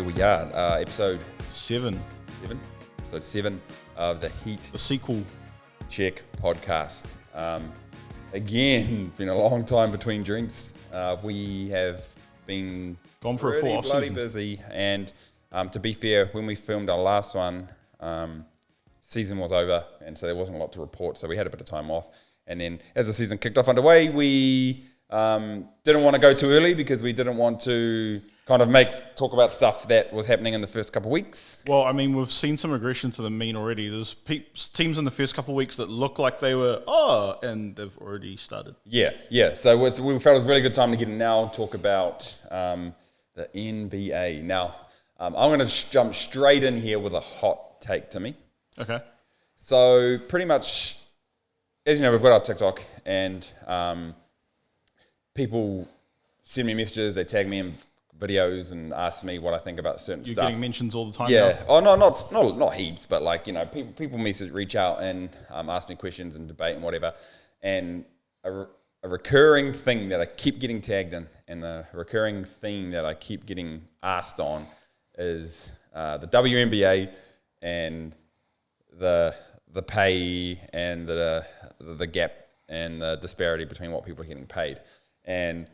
we are. Episode 7. Episode 7 of the The sequel. Heatcheck Podcast. Again, it's been a long time between drinks. We have been Gone for a full off bloody season. busy. And to be fair, when we filmed our last one, season was over, and so there wasn't a lot to report. So we had a bit of time off. And then as the season kicked off underway, we didn't want to go too early because we didn't want to kind of talk about stuff that was happening in the first couple of weeks. Well, I mean, we've seen some regression to the mean already. There's teams in the first couple of weeks that look like they were, and they've already started. Yeah. So we felt it was a really good time to get in now and talk about the NBA. Now, I'm going to jump straight in here with a hot take to me. Okay. So pretty much, as you know, we've got our TikTok, and people send me messages, they tag me in videos and ask me what I think about certain You're stuff. getting mentions all the time Yeah. now? Oh, no, not heaps, but like, you know, people reach out and ask me questions and debate and whatever. And a recurring thing that I keep getting tagged in, and a recurring theme that I keep getting asked on is the WNBA and the pay and the gap and the disparity between what people are getting paid. And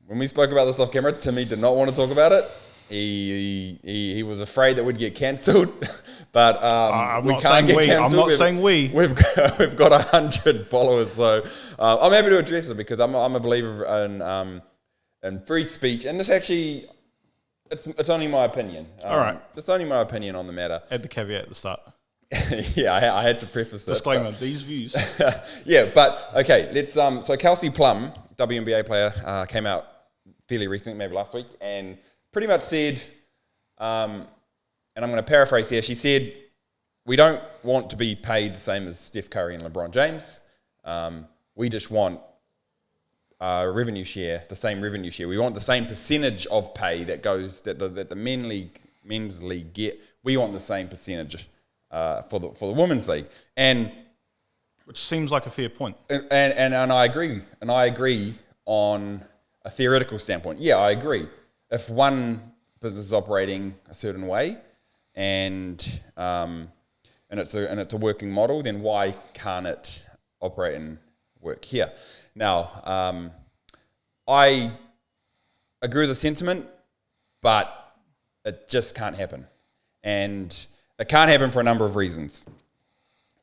when we spoke about this off camera, Timmy did not want to talk about it. He was afraid that we'd get cancelled, but we can't get cancelled. I'm not saying we. We've got 100 followers, so I'm happy to address it because I'm a believer in free speech, and this actually it's only my opinion. All right, it's only my opinion on the matter. Add the caveat at the start. Yeah, I had to preface that. Disclaimer: these views. Yeah, but okay, let's. So Kelsey Plum, WNBA player, came out fairly recently, maybe last week, and pretty much said, and I'm going to paraphrase here. She said, "We don't want to be paid the same as Steph Curry and LeBron James. We just want revenue share, the same revenue share. We want the same percentage of pay that the men's league get. We want the same percentage." For the women's league, and which seems like a fair point. And I agree, on a theoretical standpoint. Yeah, I agree. If one business is operating a certain way, and it's a working model, then why can't it operate and work here? Now, I agree with the sentiment, but it just can't happen, and it can't happen for a number of reasons.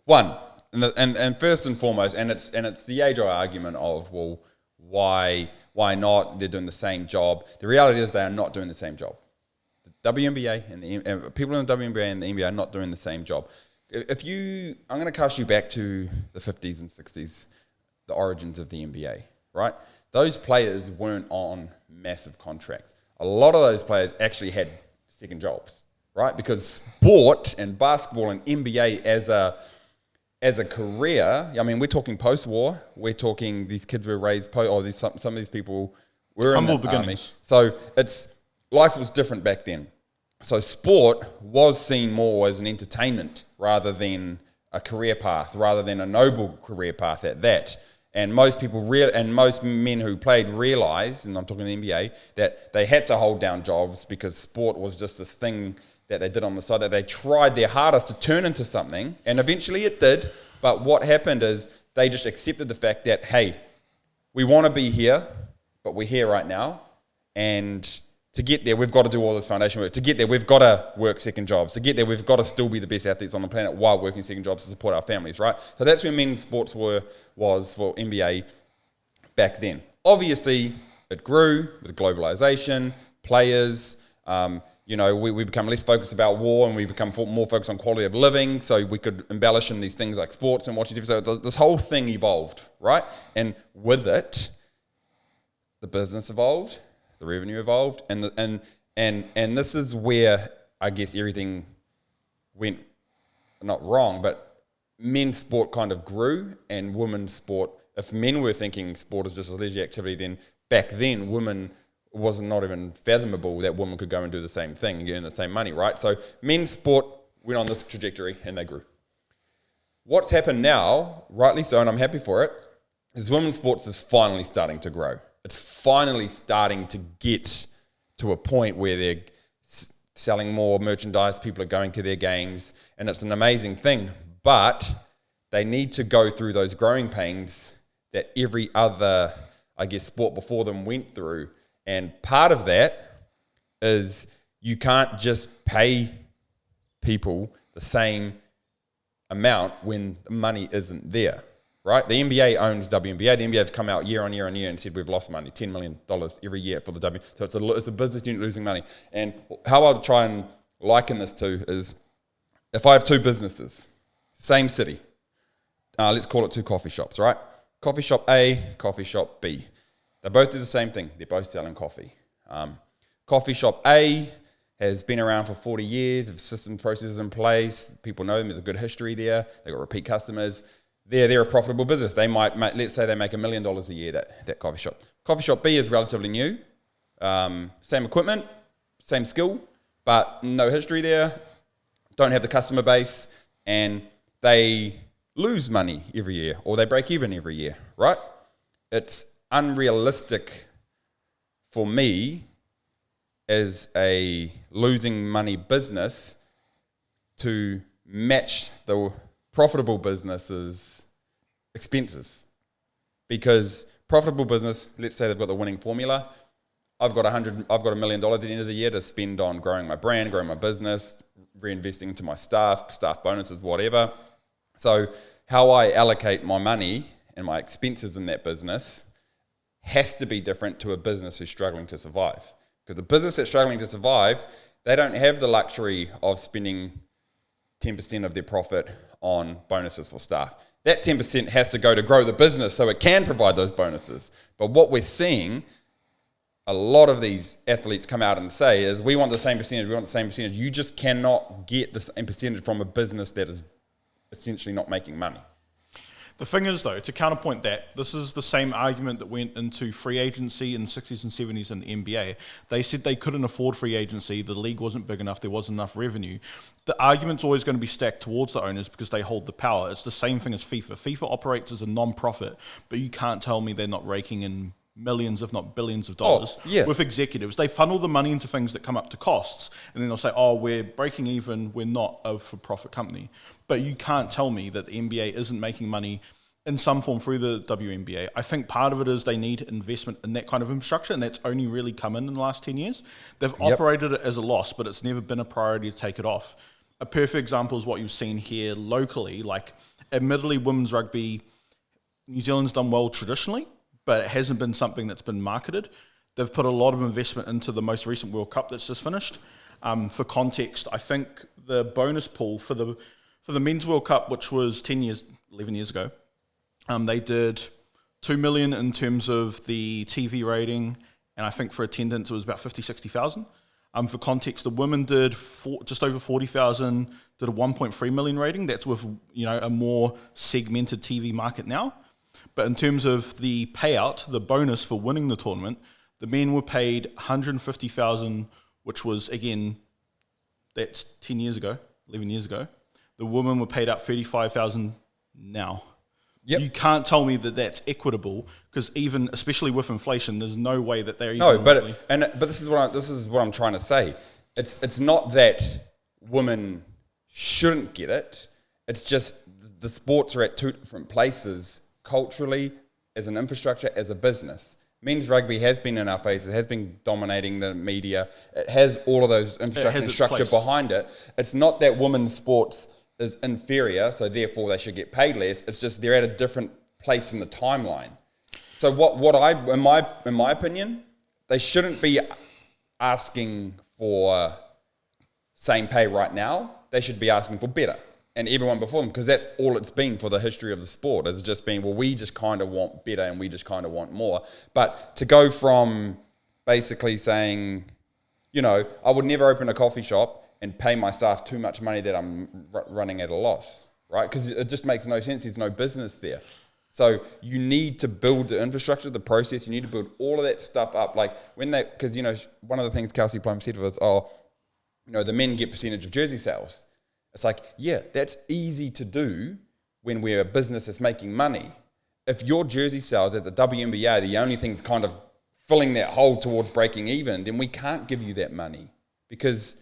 One, and first and foremost, and it's the age-old argument of, well, why not? They're doing the same job. The reality is they are not doing the same job. The WNBA and people in the WNBA and the NBA are not doing the same job. I'm going to cast you back to the 50s and 60s, the origins of the NBA, right? Those players weren't on massive contracts. A lot of those players actually had second jobs. Right, because sport and basketball and NBA as a career, I mean, we're talking post-war. We're talking these kids were raised some of these people were humble in the beginnings. Army. So life was different back then. So sport was seen more as an entertainment rather than a career path, rather than a noble career path at that. And most people most men who played realized, and I'm talking the NBA, that they had to hold down jobs because sport was just this thing that they did on the side, that they tried their hardest to turn into something, and eventually it did. But what happened is they just accepted the fact that, hey, we want to be here, but we're here right now, and to get there, we've got to do all this foundation work. To get there, we've got to work second jobs. To get there, we've got to still be the best athletes on the planet while working second jobs to support our families, right? So that's where men's sports was for NBA back then. Obviously, it grew with globalization, players. We become less focused about war, and we become more focused on quality of living, so we could embellish in these things like sports and watching TV. So this whole thing evolved, right? And with it, the business evolved, the revenue evolved, and this is where I guess everything went not wrong, but men's sport kind of grew, and women's sport. If men were thinking sport is just a leisure activity, then back then women. Was not even fathomable that women could go and do the same thing and earn the same money, right? So men's sport went on this trajectory and they grew. What's happened now, rightly so, and I'm happy for it, is women's sports is finally starting to grow. It's finally starting to get to a point where selling more merchandise, people are going to their games, and it's an amazing thing. But they need to go through those growing pains that every other, I guess, sport before them went through. And part of that is you can't just pay people the same amount when the money isn't there, right? The NBA owns WNBA. The NBA has come out year on year on year and said we've lost money, $10 million every year for the W. So it's a business unit losing money. And how I'll try and liken this to is if I have two businesses, same city, let's call it two coffee shops, right? Coffee shop A, coffee shop B. They both do the same thing. They're both selling coffee. Coffee shop A has been around for 40 years, have system processes in place, people know them, there's a good history there, they've got repeat customers. They're a profitable business. They might, let's say they make $1 million a year, that coffee shop. Coffee shop B is relatively new, same equipment, same skill, but no history there, don't have the customer base, and they lose money every year, or they break even every year, right? It's unrealistic for me as a losing money business to match the profitable business's expenses, because profitable business, let's say they've got the winning formula. I've got $1 million at the end of the year to spend on growing my brand, growing my business, reinvesting into my staff bonuses, whatever. So how I allocate my money and my expenses in that business has to be different to a business who's struggling to survive. Because the business that's struggling to survive, they don't have the luxury of spending 10% of their profit on bonuses for staff. That 10% has to go to grow the business so it can provide those bonuses. But what we're seeing, a lot of these athletes come out and say is, we want the same percentage, You just cannot get the same percentage from a business that is essentially not making money. The thing is, though, to counterpoint that, this is the same argument that went into free agency in the 60s and 70s in the NBA. They said they couldn't afford free agency, the league wasn't big enough, there wasn't enough revenue. The argument's always going to be stacked towards the owners because they hold the power. It's the same thing as FIFA. FIFA operates as a non-profit, but you can't tell me they're not raking in millions, if not billions of dollars with executives. They funnel the money into things that come up to costs, and then they'll say, oh, we're breaking even, we're not a for-profit company. But you can't tell me that the NBA isn't making money in some form through the WNBA. I think part of it is they need investment in that kind of infrastructure, and that's only really come in the last 10 years. They've operated it as a loss, but it's never been a priority to take it off. A perfect example is what you've seen here locally. Like, admittedly, women's rugby, New Zealand's done well traditionally, but it hasn't been something that's been marketed. They've put a lot of investment into the most recent World Cup that's just finished. For context, I think the bonus pool for the Men's World Cup, which was 11 years ago, they did $2 million in terms of the TV rating, and I think for attendance it was about 60,000. For context, the women did just over 40,000, did a 1.3 million rating. That's with a more segmented TV market now. But in terms of the payout, the bonus for winning the tournament, the men were paid 150,000, which was, again, that's 11 years ago. The women were paid out 35,000 now. Yep. You can't tell me that that's equitable, because even, especially with inflation, there's no way that they're even. No, but this is what I'm trying to say. It's not that women shouldn't get it. It's just the sports are at two different places culturally, as an infrastructure, as a business. Men's rugby has been in our faces, has been dominating the media. It has all of those infrastructure and structure behind it. It's not that women's sports is inferior, so therefore they should get paid less. It's just they're at a different place in the timeline. So in my opinion, they shouldn't be asking for same pay right now. They should be asking for better, and everyone before them, because that's all it's been for the history of the sport. It's just been, well, we just kind of want better and we just kind of want more. But to go from basically saying, I would never open a coffee shop and pay my staff too much money that I'm running at a loss, right? Because it just makes no sense. There's no business there. So you need to build the infrastructure, the process. You need to build all of that stuff up. Like because one of the things Kelsey Plum said was, the men get percentage of jersey sales. It's like, yeah, that's easy to do when we're a business that's making money. If your jersey sales at the WNBA, the only thing that's kind of filling that hole towards breaking even, then we can't give you that money, because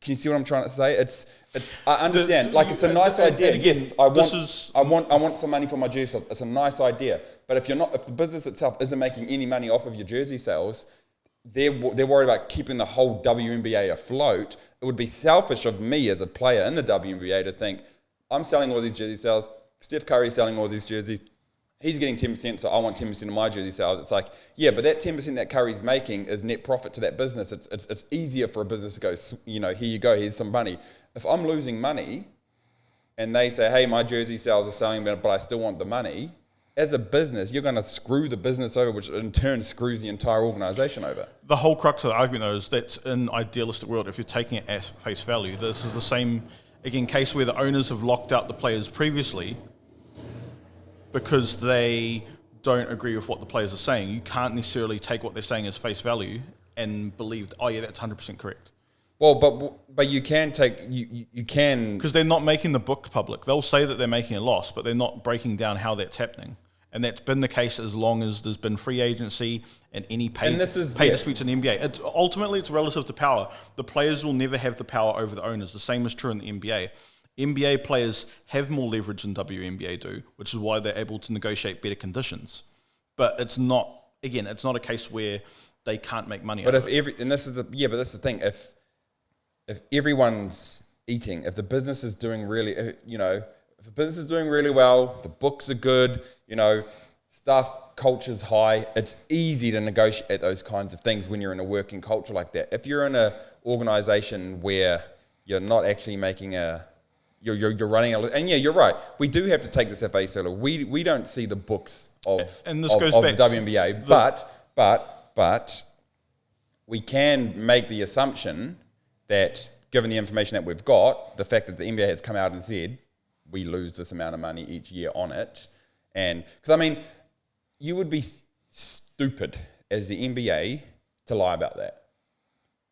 Can you see what I'm trying to say? It's. I understand. It's a nice idea. And again, yes, I want some money for my jersey sales. It's a nice idea. But if the business itself isn't making any money off of your jersey sales, they're worried about keeping the whole WNBA afloat. It would be selfish of me as a player in the WNBA to think, I'm selling all these jersey sales. Steph Curry's selling all these jerseys. He's getting 10%, so I want 10% of my jersey sales. It's like, yeah, but that 10% that Curry's making is net profit to that business. It's easier for a business to go, here you go, here's some money. If I'm losing money and they say, hey, my jersey sales are selling, but I still want the money, as a business, you're going to screw the business over, which in turn screws the entire organization over. The whole crux of the argument, though, is that's in idealistic world, if you're taking it at face value, this is the same, again, case where the owners have locked out the players previously because they don't agree with what the players are saying. You can't necessarily take what they're saying as face value and believe, oh yeah, that's 100% correct. Well, but you can take, you can... Because they're not making the book public. They'll say that they're making a loss, but they're not breaking down how that's happening. And that's been the case as long as there's been free agency and any pay disputes in the NBA. Ultimately, it's relative to power. The players will never have the power over the owners. The same is true in the NBA. NBA players have more leverage than WNBA do, which is why they're able to negotiate better conditions. But it's not a case where they can't make money. But this is the thing. If everyone's eating, if the business is doing really, if the business is doing really well, the books are good, staff culture's high, it's easy to negotiate those kinds of things when you're in a working culture like that. If you're in an organization where you're not actually making you're running and yeah, you're right. We do have to take this at face value. We don't see the books of the WNBA, but we can make the assumption that given the information that we've got, the fact that the NBA has come out and said we lose this amount of money each year on it, and because you would be stupid as the NBA to lie about that,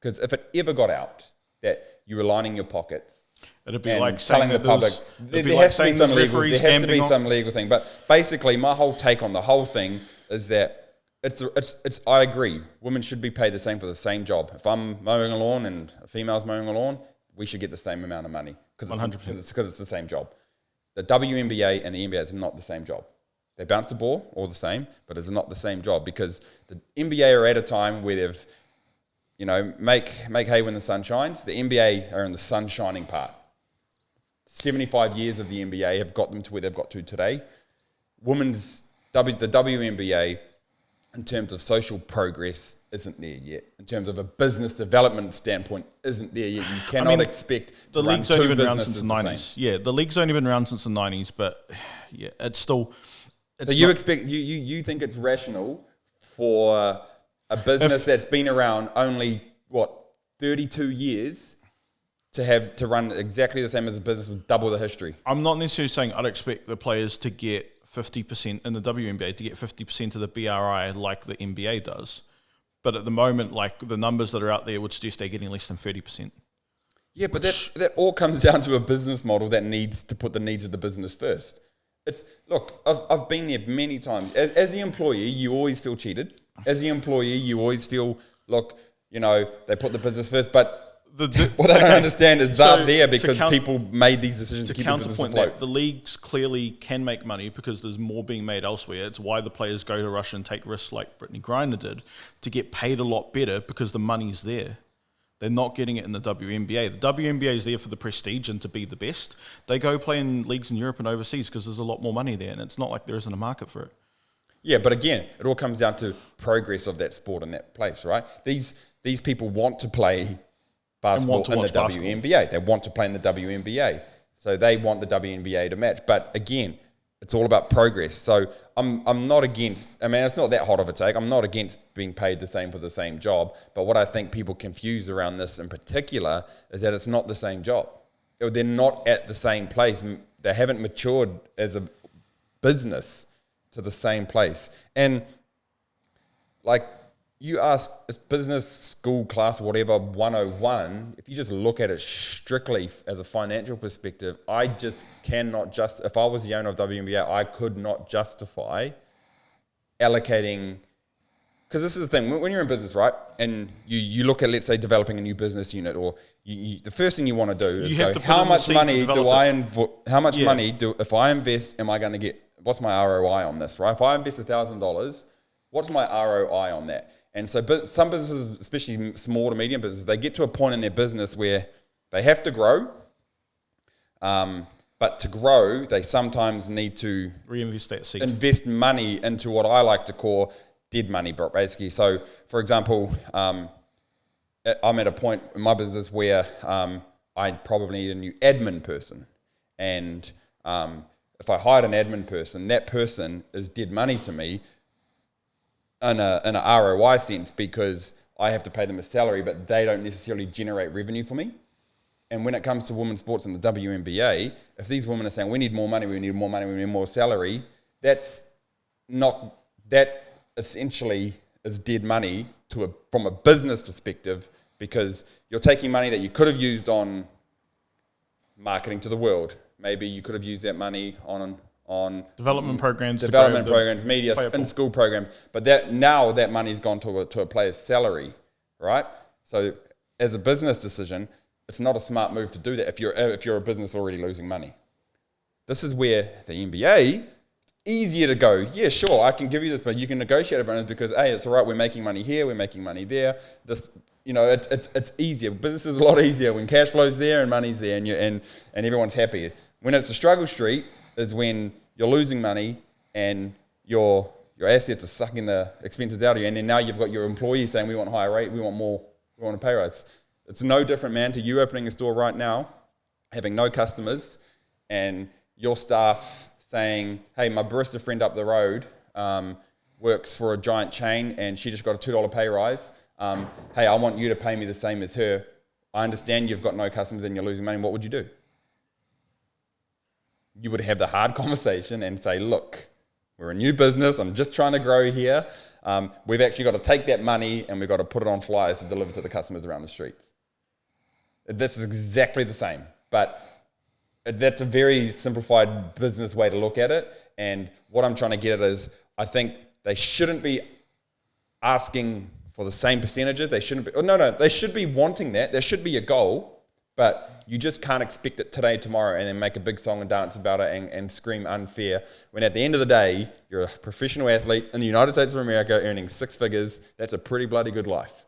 because if it ever got out that you were lining your pockets. It'd be like telling the public. There has to be some legal thing. But basically, my whole take on the whole thing is that it's. I agree. Women should be paid the same for the same job. If I'm mowing a lawn and a female's mowing a lawn, we should get the same amount of money because it's the same job. The WNBA and the NBA is not the same job. They bounce the ball all the same, but it's not the same job because the NBA are at a time where they've, make hay when the sun shines. The NBA are in the sun shining part. 75 years of the NBA have got them to where they've got to today. The WNBA, in terms of social progress, isn't there yet. In terms of a business development standpoint, isn't there yet. You cannot expect the league's only been around since the 90s. Yeah, the league's only been around since the 90s, but yeah, it's still... So you expect you think it's rational for a business that's been around only, 32 years... to run exactly the same as a business with double the history. I'm not necessarily saying I'd expect the players to get 50% in the WNBA, to get 50% of the BRI like the NBA does. But at the moment, the numbers that are out there would suggest they're getting less than 30%. Yeah, but that all comes down to a business model that needs to put the needs of the business first. I've been there many times. As the employee, you always feel cheated. As the employee, you always feel, they put the business first, but what I don't understand is they're there because people made these decisions to keep the business afloat. The leagues clearly can make money because there's more being made elsewhere. It's why the players go to Russia and take risks like Brittany Griner did to get paid a lot better because the money's there. They're not getting it in the WNBA. The WNBA is there for the prestige and to be the best. They go play in leagues in Europe and overseas because there's a lot more money there, and it's not like there isn't a market for it. Yeah, but again, it all comes down to progress of that sport in that place, right? These people want to play basketball in the WNBA. They want to play in the WNBA. So they want the WNBA to match. But again, it's all about progress. So I'm not against, it's not that hot of a take. I'm not against being paid the same for the same job. But what I think people confuse around this in particular is that it's not the same job. They're not at the same place. They haven't matured as a business to the same place. And you ask a business school class, whatever, 101, if you just look at it strictly as a financial perspective, I just cannot if I was the owner of WNBA, I could not justify allocating because this is the thing, when you're in business, right, and you look at, let's say, developing a new business unit, or the first thing you want to do is go, how much money if I invest, am I going to get, what's my ROI on this, right? If I invest $1,000, what's my ROI on that? And so some businesses, especially small to medium businesses, they get to a point in their business where they have to grow, but to grow, they sometimes need to reinvest that seed. Invest money into what I like to call dead money, basically. So, for example, I'm at a point in my business where I probably need a new admin person. And if I hired an admin person, that person is dead money to me in a ROI sense, because I have to pay them a salary, but they don't necessarily generate revenue for me. And when it comes to women's sports in the WNBA, if these women are saying, we need more money, we need more salary, that essentially is dead money from a business perspective, because you're taking money that you could have used on marketing to the world. Maybe you could have used that money on development programs, media, and school programs. But now that money's gone to a player's salary, right? So as a business decision, it's not a smart move to do that if you're a business already losing money. This is where the NBA, easier to go, yeah, sure, I can give you this, but you can negotiate a bonus because, hey, it's all right, we're making money here, we're making money there. This, it's easier. Business is a lot easier when cash flow's there and money's there, and everyone's happy. When it's a struggle street is when you're losing money and your assets are sucking the expenses out of you, and then now you've got your employees saying, we want higher rate, we want more, we want a pay rise. It's no different, man, to you opening a store right now, having no customers, and your staff saying, hey, my barista friend up the road works for a giant chain and she just got a $2 pay rise. Hey, I want you to pay me the same as her. I understand you've got no customers and you're losing money. What would you do? You would have the hard conversation and say, look, we're a new business. I'm just trying to grow here. We've actually got to take that money and we've got to put it on flyers to deliver to the customers around the streets. This is exactly the same, but that's a very simplified business way to look at it. And what I'm trying to get at is, I think they shouldn't be asking for the same percentages. They shouldn't be, they should be wanting that. There should be a goal, but you just can't expect it today, tomorrow, and then make a big song and dance about it and scream unfair. When at the end of the day, you're a professional athlete in the United States of America earning six figures. That's a pretty bloody good life,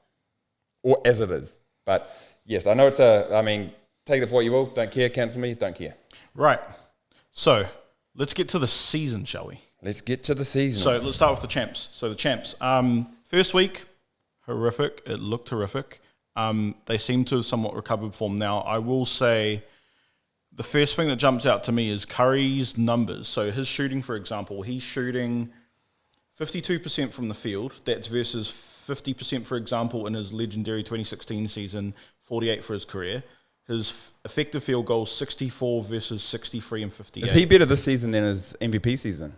or as it is. But yes, I know take it for what you will. Don't care. Cancel me. Don't care. Right. So let's get to the season, shall we? Let's get to the season. So let's start with the champs. So the champs. First week, horrific. It looked horrific. They seem to have somewhat recovered form now. I will say the first thing that jumps out to me is Curry's numbers. So his shooting, for example, he's shooting 52% from the field. That's versus 50%, for example, in his legendary 2016 season, 48 for his career. His effective field goal, 64 versus 63 and 58. Is he better this season than his MVP season?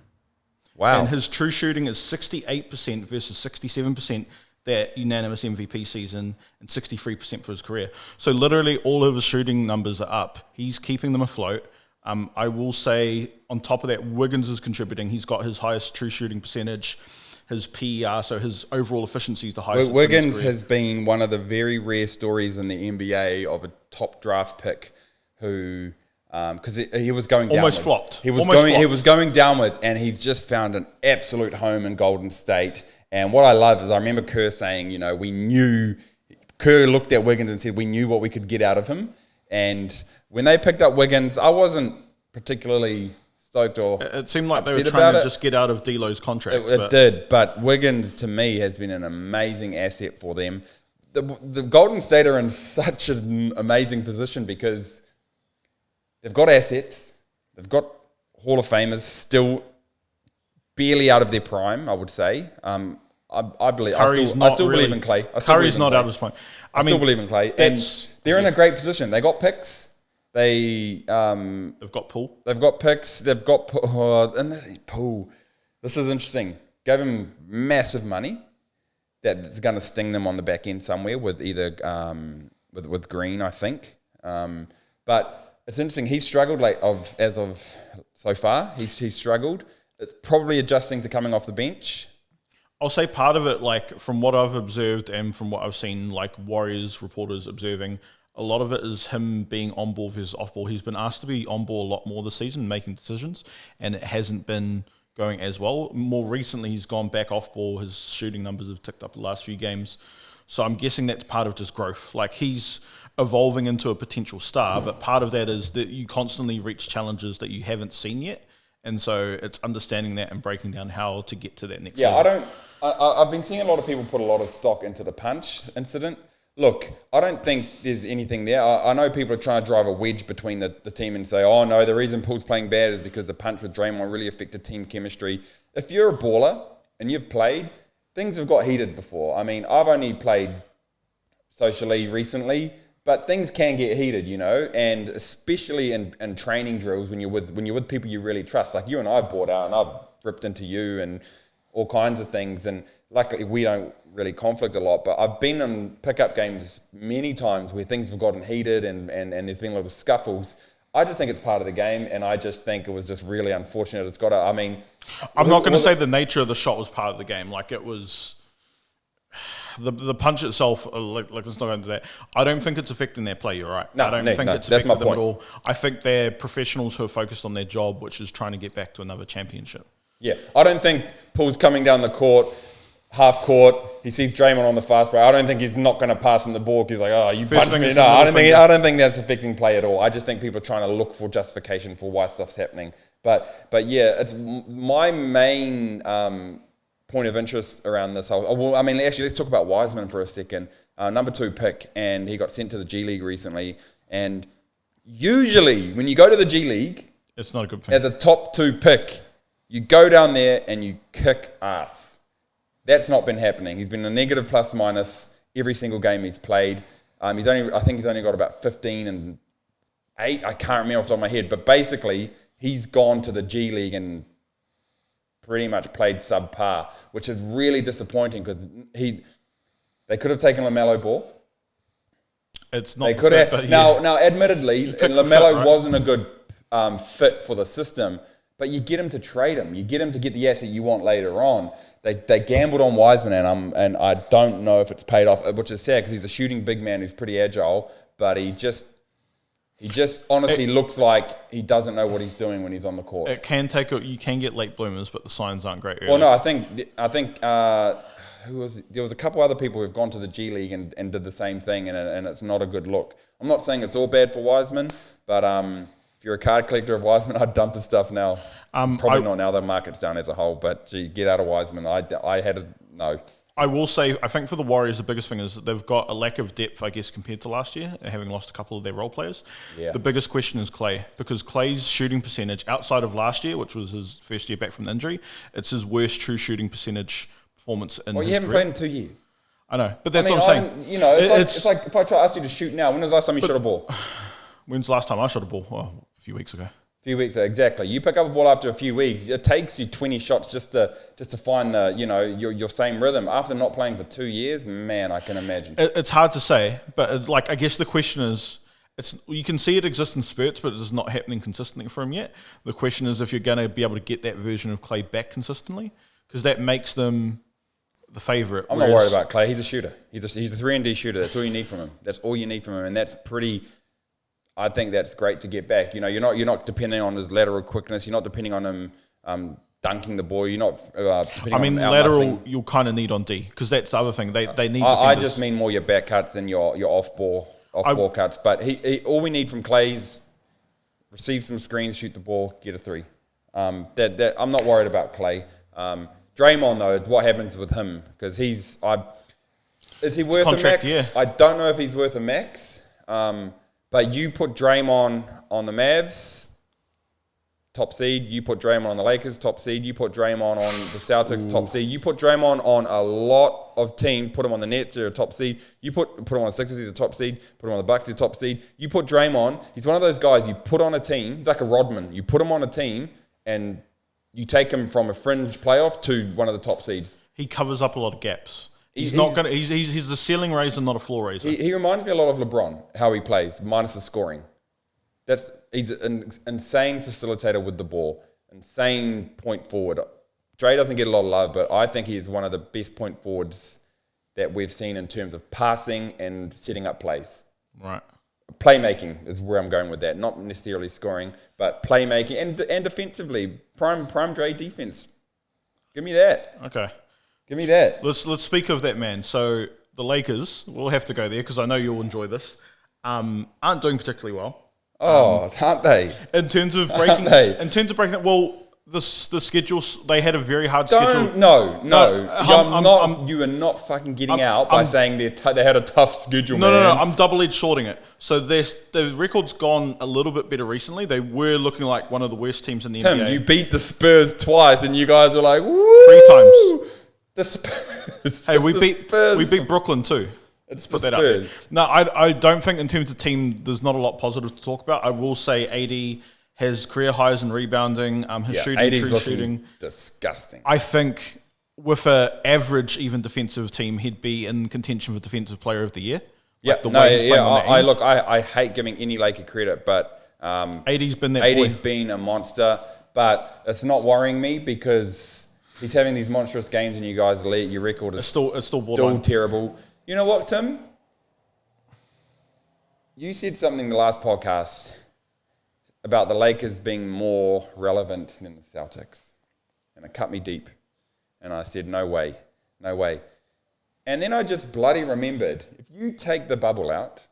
Wow. And his true shooting is 68% versus 67% that unanimous MVP season, and 63% for his career. So literally all of his shooting numbers are up. He's keeping them afloat. I will say, on top of that, Wiggins is contributing. He's got his highest true shooting percentage. His PER, so his overall efficiency is the highest. Wiggins has been one of the very rare stories in the NBA of a top draft pick who, because he was going downwards. Almost flopped. He was going downwards, and he's just found an absolute home in Golden State. And what I love is I remember Kerr saying, Kerr looked at Wiggins and said, we knew what we could get out of him. And when they picked up Wiggins, I wasn't particularly stoked or it seemed like they were trying to just get out of D'Lo's contract. It did, but Wiggins to me has been an amazing asset for them. The Golden State are in such an amazing position because they've got assets, they've got Hall of Famers still barely out of their prime, I would say. I believe I still believe in Clay. Curry's not out of his prime. I still believe in Clay, and they're in a great position. They got picks. They've got Poole. They've got picks. They've got Poole. This is interesting. Gave him massive money that's going to sting them on the back end somewhere with either with Green, I think. But it's interesting. He's struggled as of so far. He's struggled. It's probably adjusting to coming off the bench. I'll say part of it, like from what I've observed and from what I've seen, like Warriors reporters observing, a lot of it is him being on ball versus off ball. He's been asked to be on ball a lot more this season, making decisions, and it hasn't been going as well. More recently, he's gone back off ball. His shooting numbers have ticked up the last few games. So I'm guessing that's part of just growth. Like he's evolving into a potential star, but part of that is that you constantly reach challenges that you haven't seen yet. And so it's understanding that and breaking down how to get to that next level. I've been seeing a lot of people put a lot of stock into the punch incident. Look, I don't think there's anything there. I know people are trying to drive a wedge between the team and say, oh no, the reason Pool's playing bad is because the punch with Draymond really affected team chemistry. If you're a baller and you've played, things have got heated before. I mean, I've only played socially recently, but things can get heated, you know, and especially in training drills when you're with people you really trust. Like you and I have brought out, and I've ripped into you and all kinds of things. And luckily we don't really conflict a lot, but I've been in pickup games many times where things have gotten heated and there's been a lot of scuffles. I just think it's part of the game, and I just think it was just really unfortunate. It's got to, I mean... I'm not going to say the nature of the shot was part of the game. Like, it was... The punch itself, like let's not go into that. I don't think it's affecting their play, you're right. I don't think it's affecting them at all. I think they're professionals who are focused on their job, which is trying to get back to another championship. Yeah, I don't think Paul's coming down the court, half court, he sees Draymond on the fast break. I don't think he's not going to pass him the ball because he's like, oh, you punched me. No, I don't think that's affecting play at all. I just think people are trying to look for justification for why stuff's happening. But yeah, it's my main point of interest around this whole... Well, I mean, actually, let's talk about Wiseman for a second. Number 2 pick, and he got sent to the G League recently. And usually, when you go to the G League... It's not a good thing. As a top 2 pick, you go down there and you kick ass. That's not been happening. He's been a negative plus minus every single game he's played. I think he's only got about 15 and 8. I can't remember off the top of my head. But basically, he's gone to the G League and pretty much played subpar, which is really disappointing because they could have taken LaMelo Ball. It's not. They could have. Yeah. Now, admittedly, LaMelo wasn't a good fit for the system, but you get him to trade him. You get him to get the asset you want later on. They gambled on Wiseman, and I don't know if it's paid off, which is sad because he's a shooting big man who's pretty agile, but he just honestly looks like he doesn't know what he's doing when he's on the court. It can take you can get late bloomers, but the signs aren't great early. Well, no, I think there was a couple other people who've gone to the G League and did the same thing, and it's not a good look. I'm not saying it's all bad for Wiseman, but if you're a card collector of Wiseman, I'd dump his stuff now. Probably not now, the market's down as a whole, but gee, get out of Wiseman. No. I will say, I think for the Warriors, the biggest thing is that they've got a lack of depth, I guess, compared to last year, having lost a couple of their role players. Yeah. The biggest question is Clay, because Clay's shooting percentage, outside of last year, which was his first year back from the injury, it's his worst true shooting percentage performance in his career. Well, you haven't played in 2 years. I know, but that's what I'm saying. It's like if I try to ask you to shoot now, when was the last time you shot a ball? When's the last time I shot a ball? Well, a few weeks ago. Few weeks, exactly. You pick up a ball after a few weeks. It takes you 20 shots just to find your same rhythm. After not playing for 2 years, man, I can imagine. It's hard to say, but I guess the question is, you can see it exist in spurts, but it's not happening consistently for him yet. The question is if you're going to be able to get that version of Clay back consistently, because that makes them the favourite. I'm not worried about Clay. He's a shooter. He's a 3-and-D shooter. That's all you need from him. That's all you need from him, and that's pretty. I think that's great to get back. You're not depending on his lateral quickness. You're not depending on him dunking the ball. You're not depending on him lateral you'll kind of need on D, because that's the other thing. They need defenders. I just mean more your back cuts and your off ball cuts. But all we need from Clay is receive some screens, shoot the ball, get a 3. I'm not worried about Clay. Draymond, though, what happens with him? Because is he worth a max? Yeah. I don't know if he's worth a max. But you put Draymond on the Mavs, top seed. You put Draymond on the Lakers, top seed. You put Draymond on the Celtics, top seed. You put Draymond on a lot of teams. Put him on the Nets, they're a top seed. You put him on the Sixers, he's a top seed. Put him on the Bucks, he's a top seed. You put Draymond, he's one of those guys you put on a team. He's like a Rodman. You put him on a team and you take him from a fringe playoff to one of the top seeds. He covers up a lot of gaps. He's a ceiling raiser, not a floor raiser. He reminds me a lot of LeBron, how he plays, minus the scoring. He's an insane facilitator with the ball, insane point forward. Dre doesn't get a lot of love, but I think he's one of the best point forwards that we've seen in terms of passing and setting up plays. Right. Playmaking is where I'm going with that. Not necessarily scoring, but playmaking and defensively. Prime Dre defense. Give me that. Okay. Give me that. Let's speak of that, man. So the Lakers, we'll have to go there because I know you'll enjoy this, aren't doing particularly well. Aren't they? In terms of breaking, well, the schedule, they had a very hard schedule. You are not fucking getting out by saying they had a tough schedule, man. No, I'm double-edged sorting it. So the record's gone a little bit better recently. They were looking like one of the worst teams in the NBA. Tim, you beat the Spurs twice, and you guys were like, woo! 3 times. The Spurs. Hey, we beat Brooklyn too. Let's put that out there. No, I don't think in terms of team, there's not a lot positive to talk about. I will say AD has career highs in rebounding, his shooting. Disgusting. I think with an average, even defensive team, he'd be in contention for Defensive Player of the Year. I hate giving any Laker credit, but AD's been that AD's boy. been a monster, but it's not worrying me because he's having these monstrous games, and you guys, your record is still borderline. terrible. You know what, Tim? You said something the last podcast about the Lakers being more relevant than the Celtics. And it cut me deep. And I said, no way. And then I just bloody remembered, if you take the bubble out,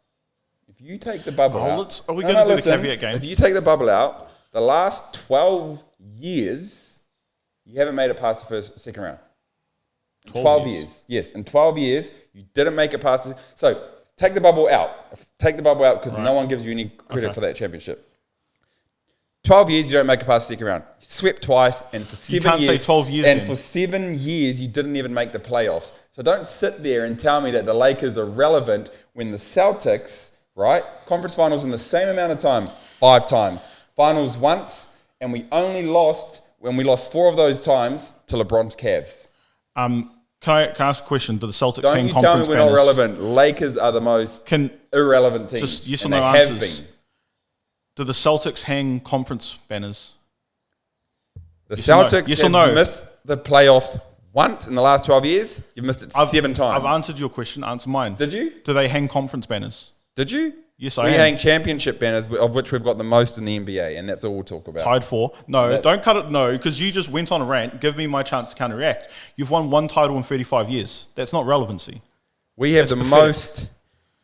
Are we going to do the caveat game? If you take the bubble out, the last 12 years, you haven't made it past the second round. 12 years. Yes, in 12 years, you didn't make it past. So take the bubble out. Take the bubble out because no one gives you any credit for that championship. 12 years, you don't make it past the second round. You swept twice, and for 7 years. You can't say 12 years. And for 7 years, you didn't even make the playoffs. So don't sit there and tell me that the Lakers are relevant when the Celtics, right? Conference finals in the same amount of time, 5 times. Finals once, and we only lost when we lost 4 of those times to LeBron's Cavs. Can I ask a question? Do the Celtics hang conference banners? Don't you tell me we're not relevant. Lakers are the most irrelevant team. Just yes or no answers. Do the Celtics hang conference banners? The Celtics have missed the playoffs once in the last 12 years. You've missed it 7 times. I've answered your question. Answer mine. Did you? Do they hang conference banners? Did you? Yes, we hang championship banners, of which we've got the most in the NBA, and that's all we'll talk about. Tied 4. No, don't cut it. No, because you just went on a rant. Give me my chance to counteract. You've won 1 title in 35 years. That's not relevancy. We have the most.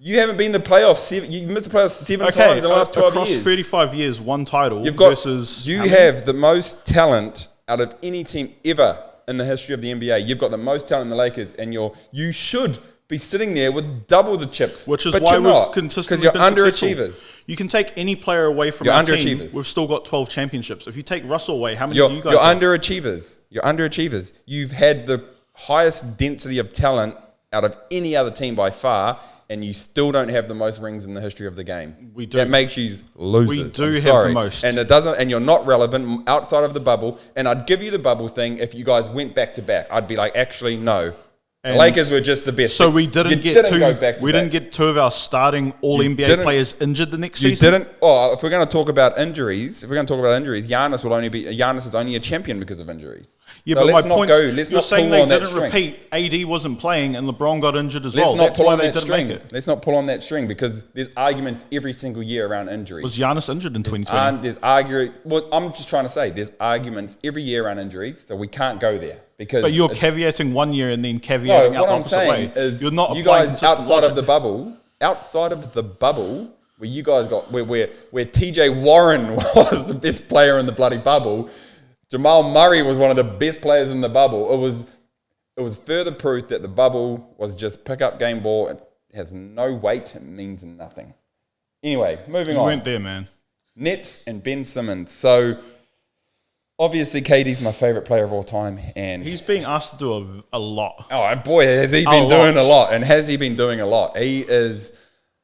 You haven't been in the playoffs. You missed the playoffs 7 times in the last 12 years. Across 35 years, 1 title versus... You have the most talent out of any team ever in the history of the NBA. You've got the most talent in the Lakers, and you should be sitting there with double the chips. Which is why we've consistently been underachievers. Successful. You can take any player away from our team. We've still got 12 championships. If you take Russell away, how many do you guys have? You're underachievers. You've had the highest density of talent out of any other team by far, and you still don't have the most rings in the history of the game. We do. That makes you losers. We do have the most. And it doesn't. And you're not relevant outside of the bubble. And I'd give you the bubble thing if you guys went back to back. I'd be like, actually, no. The Lakers were just the best. So we didn't get two of our starting All-NBA players injured the next season? Didn't. Oh, if we're going to talk about injuries, Giannis is only a champion because of injuries. Yeah, so but my point is, you're saying they didn't repeat. AD wasn't playing and LeBron got injured as well. That's why they didn't make it. Let's not pull on that string because there's arguments every single year around injuries. Was Giannis injured in 2020? Well, I'm just trying to say there's arguments every year around injuries, so we can't go there. But you're caveating one year and then caveating out the opposite way. Is you're not you guys outside of the bubble, where you guys got where TJ Warren was the best player in the bloody bubble, Jamal Murray was one of the best players in the bubble. It was further proof that the bubble was just pick up game ball. It has no weight. It means nothing. Anyway, moving on. You went there, man. Nets and Ben Simmons. So obviously, KD's my favorite player of all time, and he's being asked to do a lot. Oh boy, has he been doing a lot? And has he been doing a lot? He is.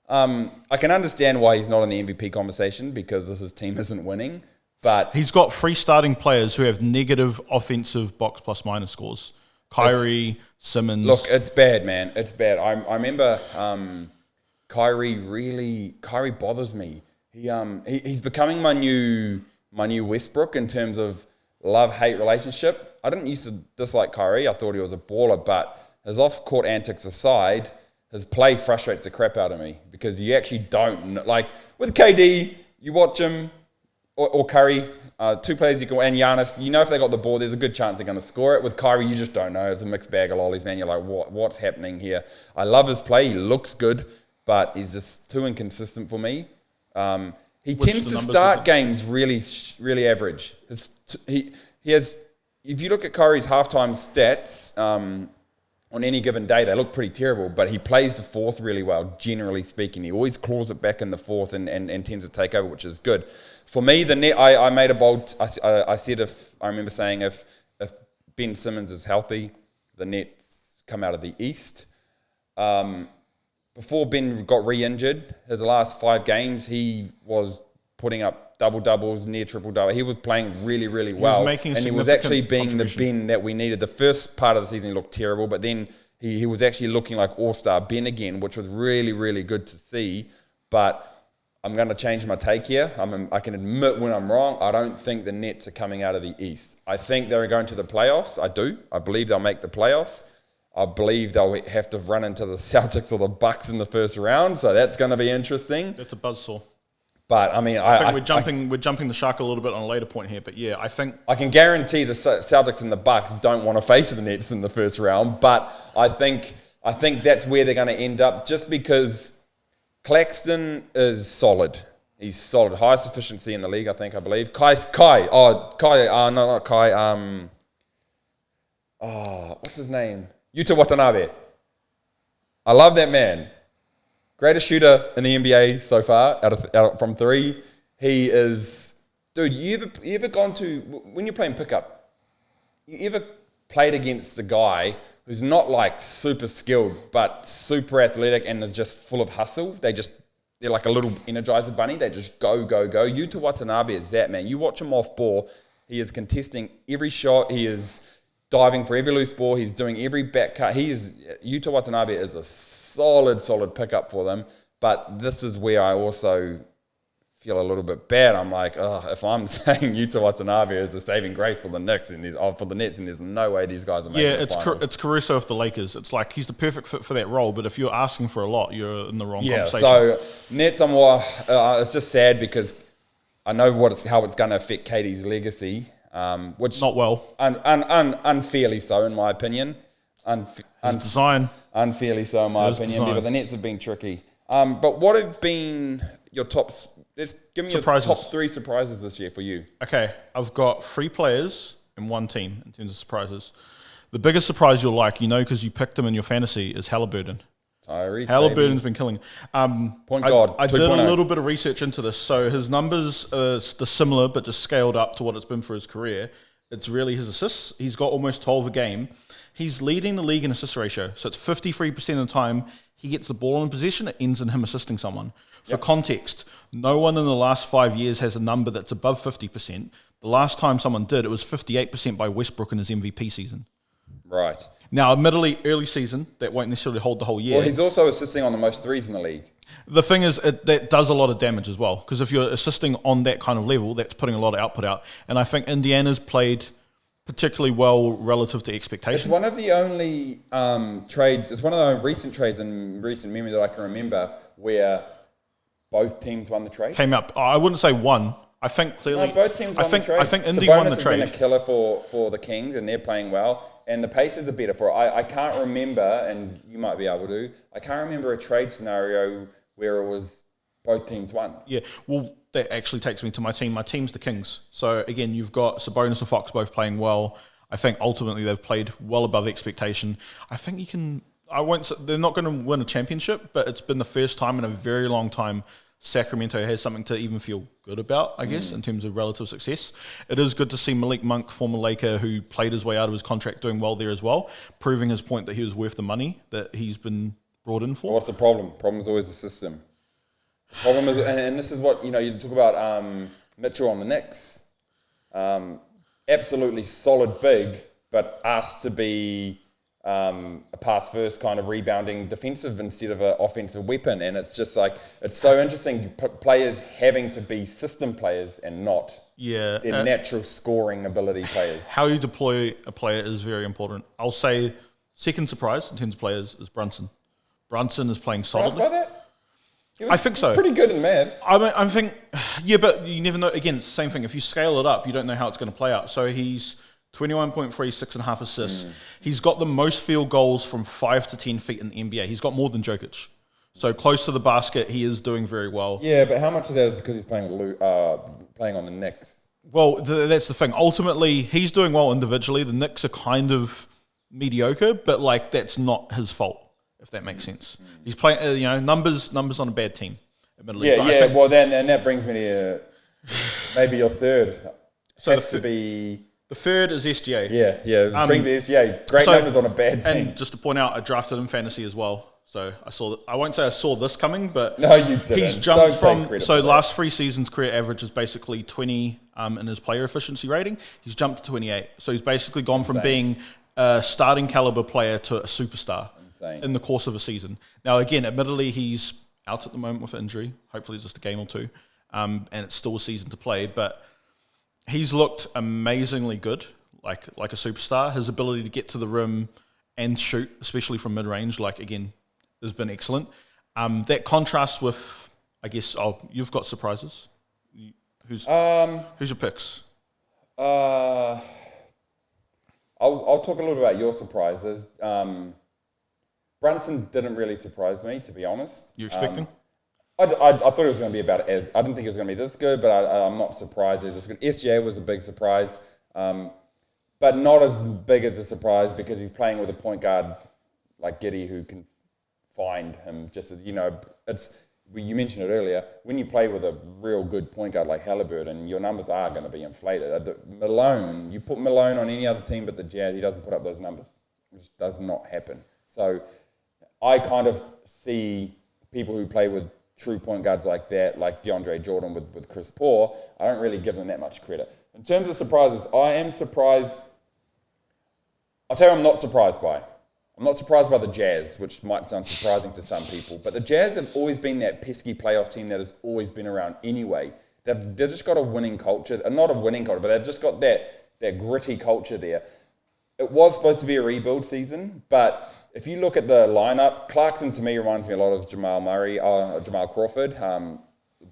I can understand why he's not in the MVP conversation because his team isn't winning. But he's got 3 starting players who have negative offensive box plus minus scores. Kyrie, Simmons. Look, it's bad, man. It's bad. I remember Kyrie bothers me. He's becoming my new Westbrook in terms of love-hate relationship. I didn't used to dislike Kyrie. I thought he was a baller, but his off-court antics aside, his play frustrates the crap out of me because you actually don't know. Like with KD, you watch him or Curry, two players you can, and Giannis, you know if they got the ball, there's a good chance they're going to score it. With Kyrie, you just don't know. It's a mixed bag of lollies, man. You're like, what's happening here? I love his play. He looks good, but he's just too inconsistent for me. He tends to start games really, really average. He has. If you look at Kyrie's halftime stats on any given day, they look pretty terrible. But he plays the fourth really well. Generally speaking, he always claws it back in the fourth and tends to take over, which is good. For me, the net. I made a bold. I said I remember saying if Ben Simmons is healthy, the Nets come out of the East. Before Ben got re-injured, his last 5 games, he was putting up double-doubles, near triple-double. He was playing really, really well. And he was actually being the Ben that we needed. The first part of the season, he looked terrible, but then he was actually looking like all-star Ben again, which was really, really good to see. But I'm going to change my take here. I can admit when I'm wrong. I don't think the Nets are coming out of the East. I think they're going to the playoffs. I do. I believe they'll make the playoffs. I believe they'll have to run into the Celtics or the Bucks in the first round, so that's going to be interesting. That's a buzzsaw. But I mean, I think we're jumping the shark a little bit on a later point here. But yeah, I think I can guarantee the Celtics and the Bucks don't want to face the Nets in the first round. But I think that's where they're going to end up, just because Claxton is solid. He's solid, highest efficiency in the league. I believe Kai. What's his name? Yuta Watanabe. I love that man. Greatest shooter in the NBA so far, out from 3. He is, dude. You ever gone to, when you're playing pickup, you ever played against a guy who's not like super skilled but super athletic and is just full of hustle? They're like a little Energizer bunny. They just go. Yuta Watanabe is that, man. You watch him off ball. He is contesting every shot. He is diving for every loose ball. He's doing every back cut. Yuta Watanabe is a solid pickup for them. But this is where I also feel a little bit bad. I'm like, if I'm saying Yuta Watanabe is a saving grace for the Knicks and for the Nets, and there's no way these guys are making the finals. It's Caruso with the Lakers. It's like he's the perfect fit for that role. But if you're asking for a lot, you're in the wrong conversation. So Nets, I'm more. It's just sad because I know how it's going to affect KD's legacy. Which not well, unfairly so in my opinion. Design unfairly so in my opinion. But the Nets have been tricky. But what have been your tops? Let's give me your top 3 surprises this year for you. Okay, I've got 3 players and 1 team in terms of surprises. The biggest surprise you'll like, because you picked him in your fantasy, is Halliburton. Halliburton's been killing. Point guard. I did a little bit of research into this. So his numbers are similar, but just scaled up to what it's been for his career. It's really his assists. He's got almost 12 a game. He's leading the league in assist ratio. So it's 53% of the time he gets the ball in possession, it ends in him assisting someone. For context, no one in the last 5 years has a number that's above 50%. The last time someone did, it was 58% by Westbrook in his MVP season. Right. Now, admittedly, early season, that won't necessarily hold the whole year. Well, he's also assisting on the most threes in the league. The thing is, that does a lot of damage as well, because if you're assisting on that kind of level, that's putting a lot of output out. And I think Indiana's played particularly well relative to expectation. It's one of the only trades, it's one of the recent trades in recent memory that I can remember where both teams won the trade. Came up. I wouldn't say won. I think clearly. No, both teams won the trade. I think Indy won the trade. Sabonis has been a killer for the Kings, and they're playing well. And the Pacers are better for it. I can't remember, and you might be able to, I can't remember a trade scenario where it was both teams won. Yeah, well, that actually takes me to my team. My team's the Kings. So, again, you've got Sabonis and Fox both playing well. I think ultimately they've played well above expectation. I think you can, they're not going to win a championship, but it's been the first time in a very long time Sacramento has something to even feel good about, I guess, in terms of relative success. It is good to see Malik Monk, former Laker, who played his way out of his contract, doing well there as well, proving his point that he was worth the money that he's been brought in for. What's the problem? The problem is always the system. The problem is, and this is what, you talk about Mitchell on the Knicks. Absolutely solid big, but asked to be a pass first kind of rebounding defensive instead of an offensive weapon. And it's just like, it's so interesting, players having to be system players and not their natural scoring ability players. How you deploy a player is very important. I'll say second surprise in terms of players is Brunson. Brunson is playing solidly. By that? I think so. Pretty good in Mavs. I think, but you never know. Again, it's the same thing. If you scale it up, you don't know how it's going to play out. So he's 21.3, 6.5 assists. He's got the most field goals from 5 to 10 feet in the NBA. He's got more than Jokic. So close to the basket, he is doing very well. Yeah, but how much of that is because he's playing on the Knicks? Well, that's the thing. Ultimately, he's doing well individually. The Knicks are kind of mediocre, but like that's not his fault, if that makes sense. He's playing, numbers on a bad team. Admittedly. Yeah. Well, then that brings me to maybe your third. So the third is SGA. Yeah. Bring the SGA. Great numbers on a bad team. And just to point out, I drafted him fantasy as well. So I won't say I saw this coming, but no, you didn't. He's jumped last 3 seasons career average is basically 20 in his player efficiency rating. He's jumped to 28. So he's basically gone from being a starting caliber player to a superstar in the course of a season. Now, again, admittedly, he's out at the moment with injury. Hopefully it's just a game or two. And it's still a season to play, but he's looked amazingly good, like a superstar. His ability to get to the rim and shoot, especially from mid-range, again, has been excellent. That contrast with, I guess, you've got surprises. Who's your picks? I'll talk a little bit about your surprises. Brunson didn't really surprise me, to be honest. You expecting? I thought it was going to be about as. I didn't think it was going to be this good, but I'm not surprised it was this good. SGA was a big surprise, but not as big as a surprise because he's playing with a point guard like Giddey who can find him. Just as, it's you mentioned it earlier. When you play with a real good point guard like Halliburton, your numbers are going to be inflated. Malone, you put Malone on any other team but the Jazz, he doesn't put up those numbers. It just does not happen. So I kind of see people who play with true point guards like that, like DeAndre Jordan with Chris Paul, I don't really give them that much credit. In terms of surprises, I am surprised. I'll tell you I'm not surprised by. I'm not surprised by the Jazz, which might sound surprising to some people, but the Jazz have always been that pesky playoff team that has always been around anyway. They've just got a winning culture, not a winning culture, but they've just got that gritty culture there. It was supposed to be a rebuild season, but if you look at the lineup, Clarkson to me reminds me a lot of Jamal Crawford.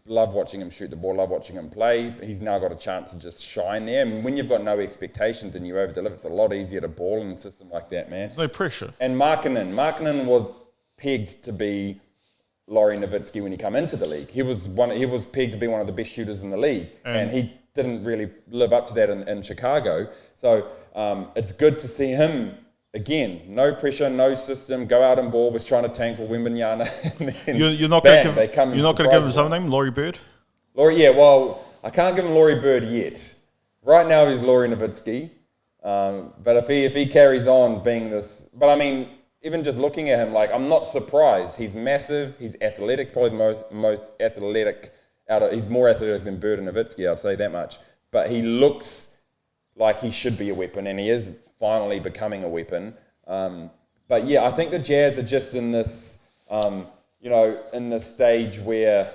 Love watching him shoot the ball, love watching him play. He's now got a chance to just shine there. And when you've got no expectations and you over-deliver, it's a lot easier to ball in a system like that, man. There's no pressure. And Markkanen was pegged to be Laurie Nowitzki when he came into the league. He was pegged to be one of the best shooters in the league. And he didn't really live up to that in Chicago. So it's good to see him. Again, no pressure, no system. Go out and ball. Was trying to tank for Wembanyama. You're not going to give him some name, Laurie Bird. I can't give him Laurie Bird yet. Right now he's Laurie Nowitzki. But if he carries on being this, but I mean, even just looking at him, I'm not surprised. He's massive. He's athletic. Probably the most athletic he's more athletic than Bird and Nowitzki. I'd say that much. But he looks like he should be a weapon, and he is finally becoming a weapon. But yeah, I think the Jazz are just in this, in this stage where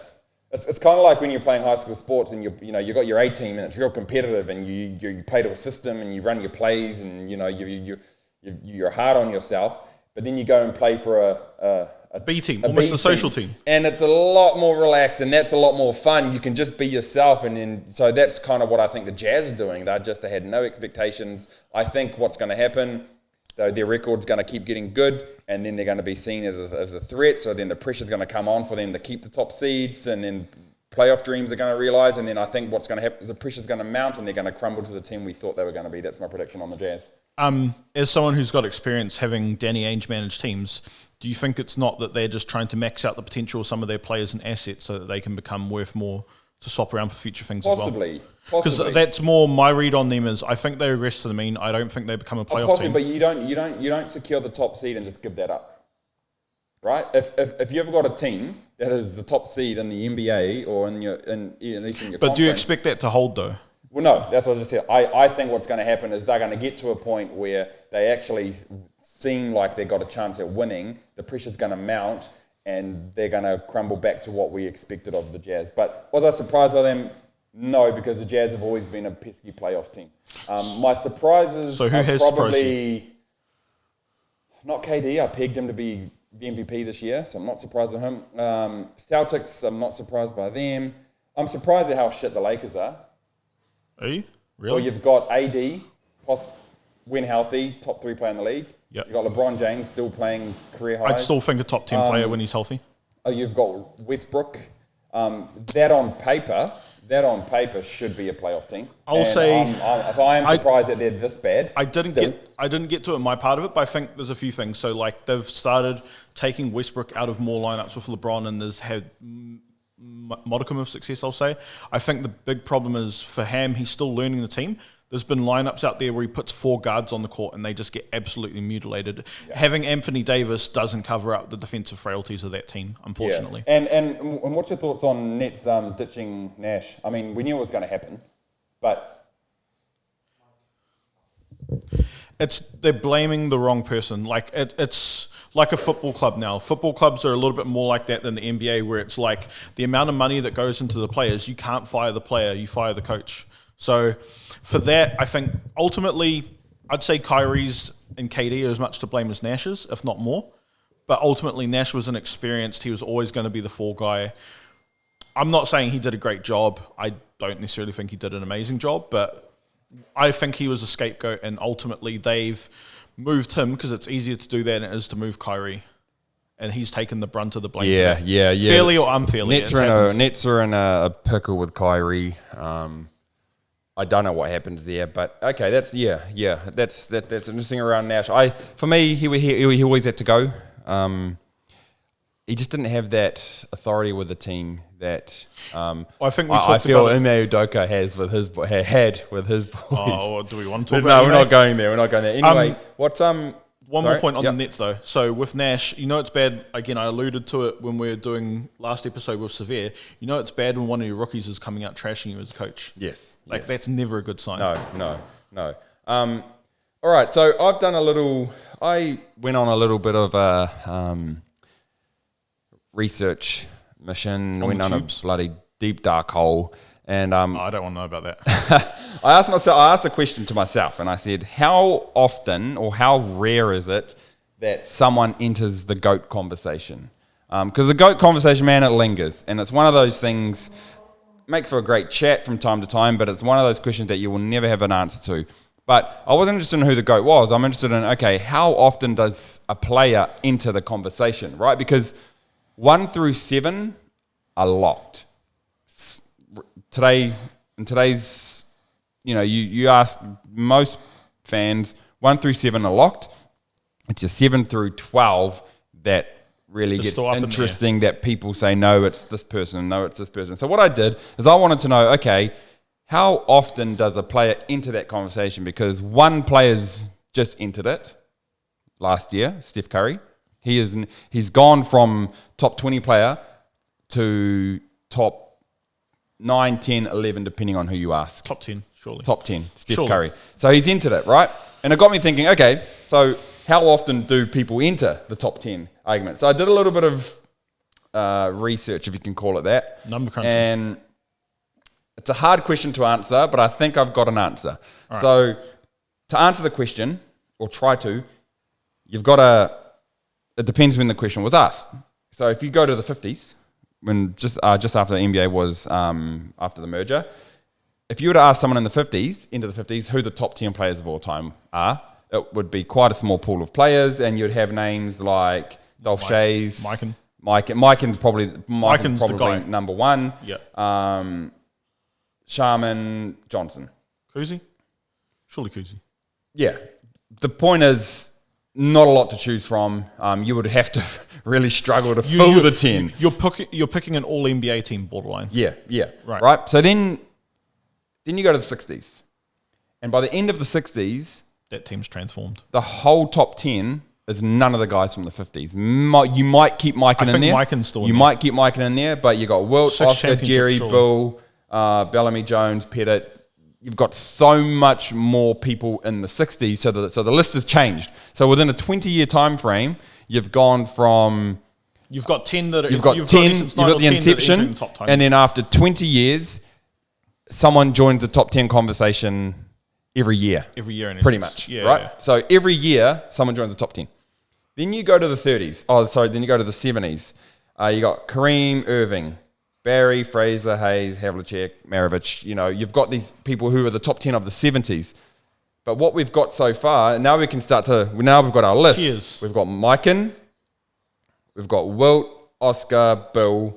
it's kind of like when you're playing high school sports and you got your A team and it's real competitive and you play to a system and you run your plays and you're hard on yourself, but then you go and play for a B team, almost a social team. And it's a lot more relaxed and that's a lot more fun. You can just be yourself. And then, so that's kind of what I think the Jazz are doing. They had no expectations. I think what's going to happen, though, their record's going to keep getting good and then they're going to be seen as a threat. So then the pressure's going to come on for them to keep the top seeds and then playoff dreams are going to realize. And then I think what's going to happen is the pressure's going to mount and they're going to crumble to the team we thought they were going to be. That's my prediction on the Jazz. As someone who's got experience having Danny Ainge manage teams, do you think it's not that they're just trying to max out the potential of some of their players and assets so that they can become worth more to swap around for future things Possibly. as well? Because that's more my read on them is I think they regress to the mean. I don't think they become a playoff team. But you don't secure the top seed and just give that up, right? If you ever got a team that is the top seed in the NBA or at least in your But conference, do you expect that to hold though? Well, no, that's what I just said. I think what's going to happen is they're going to get to a point where they actually seem like they've got a chance at winning. The pressure's going to mount, and they're going to crumble back to what we expected of the Jazz. But was I surprised by them? No, because the Jazz have always been a pesky playoff team. My surprises so who are has probably not KD. I pegged him to be the MVP this year, so I'm not surprised at him. Celtics, I'm not surprised by them. I'm surprised at how shit the Lakers are. Are you? Really? Well, you've got AD, when healthy, top 3 player in the league. Yep. You've got LeBron James still playing career highs. I'd still think a top 10 player when he's healthy. Oh, you've got Westbrook. That on paper should be a playoff team. I'll say I am surprised that they're this bad. I didn't get to it in my part of it, but I think there's a few things. So like they've started taking Westbrook out of more lineups with LeBron, and there's had modicum of success, I'll say. I think the big problem is for Ham, he's still learning the team. There's been lineups out there where he puts 4 guards on the court and they just get absolutely mutilated. Yeah. Having Anthony Davis doesn't cover up the defensive frailties of that team, unfortunately. Yeah. And what's your thoughts on Nets ditching Nash? I mean, we knew it was going to happen, but they're blaming the wrong person. Like it's like a football club now. Football clubs are a little bit more like that than the NBA, where it's like the amount of money that goes into the players, you can't fire the player, you fire the coach. So for that, I think ultimately, I'd say Kyrie's and KD are as much to blame as Nash's, if not more. But ultimately, Nash was inexperienced. He was always going to be the fall guy. I'm not saying he did a great job. I don't necessarily think he did an amazing job, but I think he was a scapegoat, and ultimately they've moved him because it's easier to do that than it is to move Kyrie. And he's taken the brunt of the blame. Yeah. Fairly or unfairly. Nets are in a pickle with Kyrie. I don't know what happens there, but okay, that's interesting around Nash. For me, he always had to go. He just didn't have that authority with the team that I think I feel Ime Udoka had with his boys. Oh, do we want to talk about it? No, we're not going there. Anyway, what's One more point on the Nets, though. So with Nash, it's bad. Again, I alluded to it when we were doing last episode with Severe. It's bad when one of your rookies is coming out trashing you as a coach. Yes. That's never a good sign. No. All right, so I went on a little bit of a research mission, went on a bloody deep dark hole. And I don't want to know about that. I asked a question to myself, and I said, how often or how rare is it that someone enters the GOAT conversation? Because the GOAT conversation, man, it lingers, and it's one of those things, makes for a great chat from time to time, but it's one of those questions that you will never have an answer to. But I wasn't interested in who the GOAT was. I'm interested in, okay, how often does a player enter the conversation, right? Because 1 through 7 are locked. In today's, you ask most fans, 1 through 7 are locked. It's your 7 through 12 that really gets interesting, that people say, no, it's this person, no, it's this person. So what I did is I wanted to know, okay, how often does a player enter that conversation? Because one player's just entered it last year, Steph Curry. He's gone from top 20 player to top 9, 10, 11, depending on who you ask. Top 10, surely. Top 10, Steph Curry. So he's entered it, right? And it got me thinking, okay, so how often do people enter the top 10 argument? So I did a little bit of research, if you can call it that. Number crunching. And it's a hard question to answer, but I think I've got an answer. Right. So to answer the question, or try to, you've got it depends when the question was asked. So if you go to the 50s, when just after the NBA was after the merger, if you were to ask someone into the 50s, who the top 10 players of all time are, it would be quite a small pool of players, and you'd have names like Dolph Shays, Miken's probably the guy. number 1. Yeah. Sharman, Johnson, Kuzi, surely Kuzi. Yeah. The point is, not a lot to choose from. You would have to really struggle to fill the 10. You're picking an all NBA team borderline. Yeah. Right. So then you go to the 60s. And by the end of the 60s, that team's transformed. The whole top 10 is none of the guys from the 50s. You might keep Miken in there. You might keep Miken in there, but you got Wilt, Oscar, Jerry, Bill, Bellamy, Jones, Pettit, you've got so much more people in the 60s, so the list has changed. So within a 20-year time frame, you've gone from... You've got 10 that are... You've got the inception, the top 10. And then after 20 years, someone joins the top 10 conversation every year. Every year, in pretty essence. much, Yeah, right? yeah. So every year, someone joins the top 10. Then you go to the 30s. Then you go to the 70s. You got Kareem, Irving, Barry, Fraser, Hayes, Havlicek, Maravich. You've got these people who are the top 10 of the 70s. But what we've got so far, now we've got our list. Cheers. We've got Mikan, we've got Wilt, Oscar, Bill.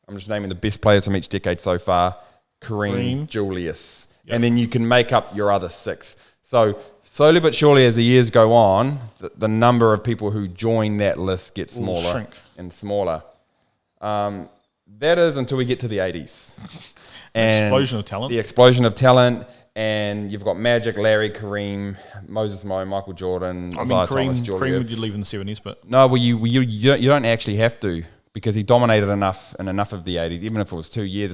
I'm just naming the best players from each decade so far. Kareem. Julius. Yep. And then you can make up your other 6. So slowly but surely as the years go on, the number of people who join that list gets smaller and smaller. That is until we get to the 80s. And explosion of talent. The explosion of talent. And you've got Magic, Larry, Kareem, Moses Moe, Michael Jordan, Isaiah Thomas, Kareem would you leave in the 70s, but... No, well, you don't actually have to, because he dominated enough in enough of the 80s, even if it was 2 years.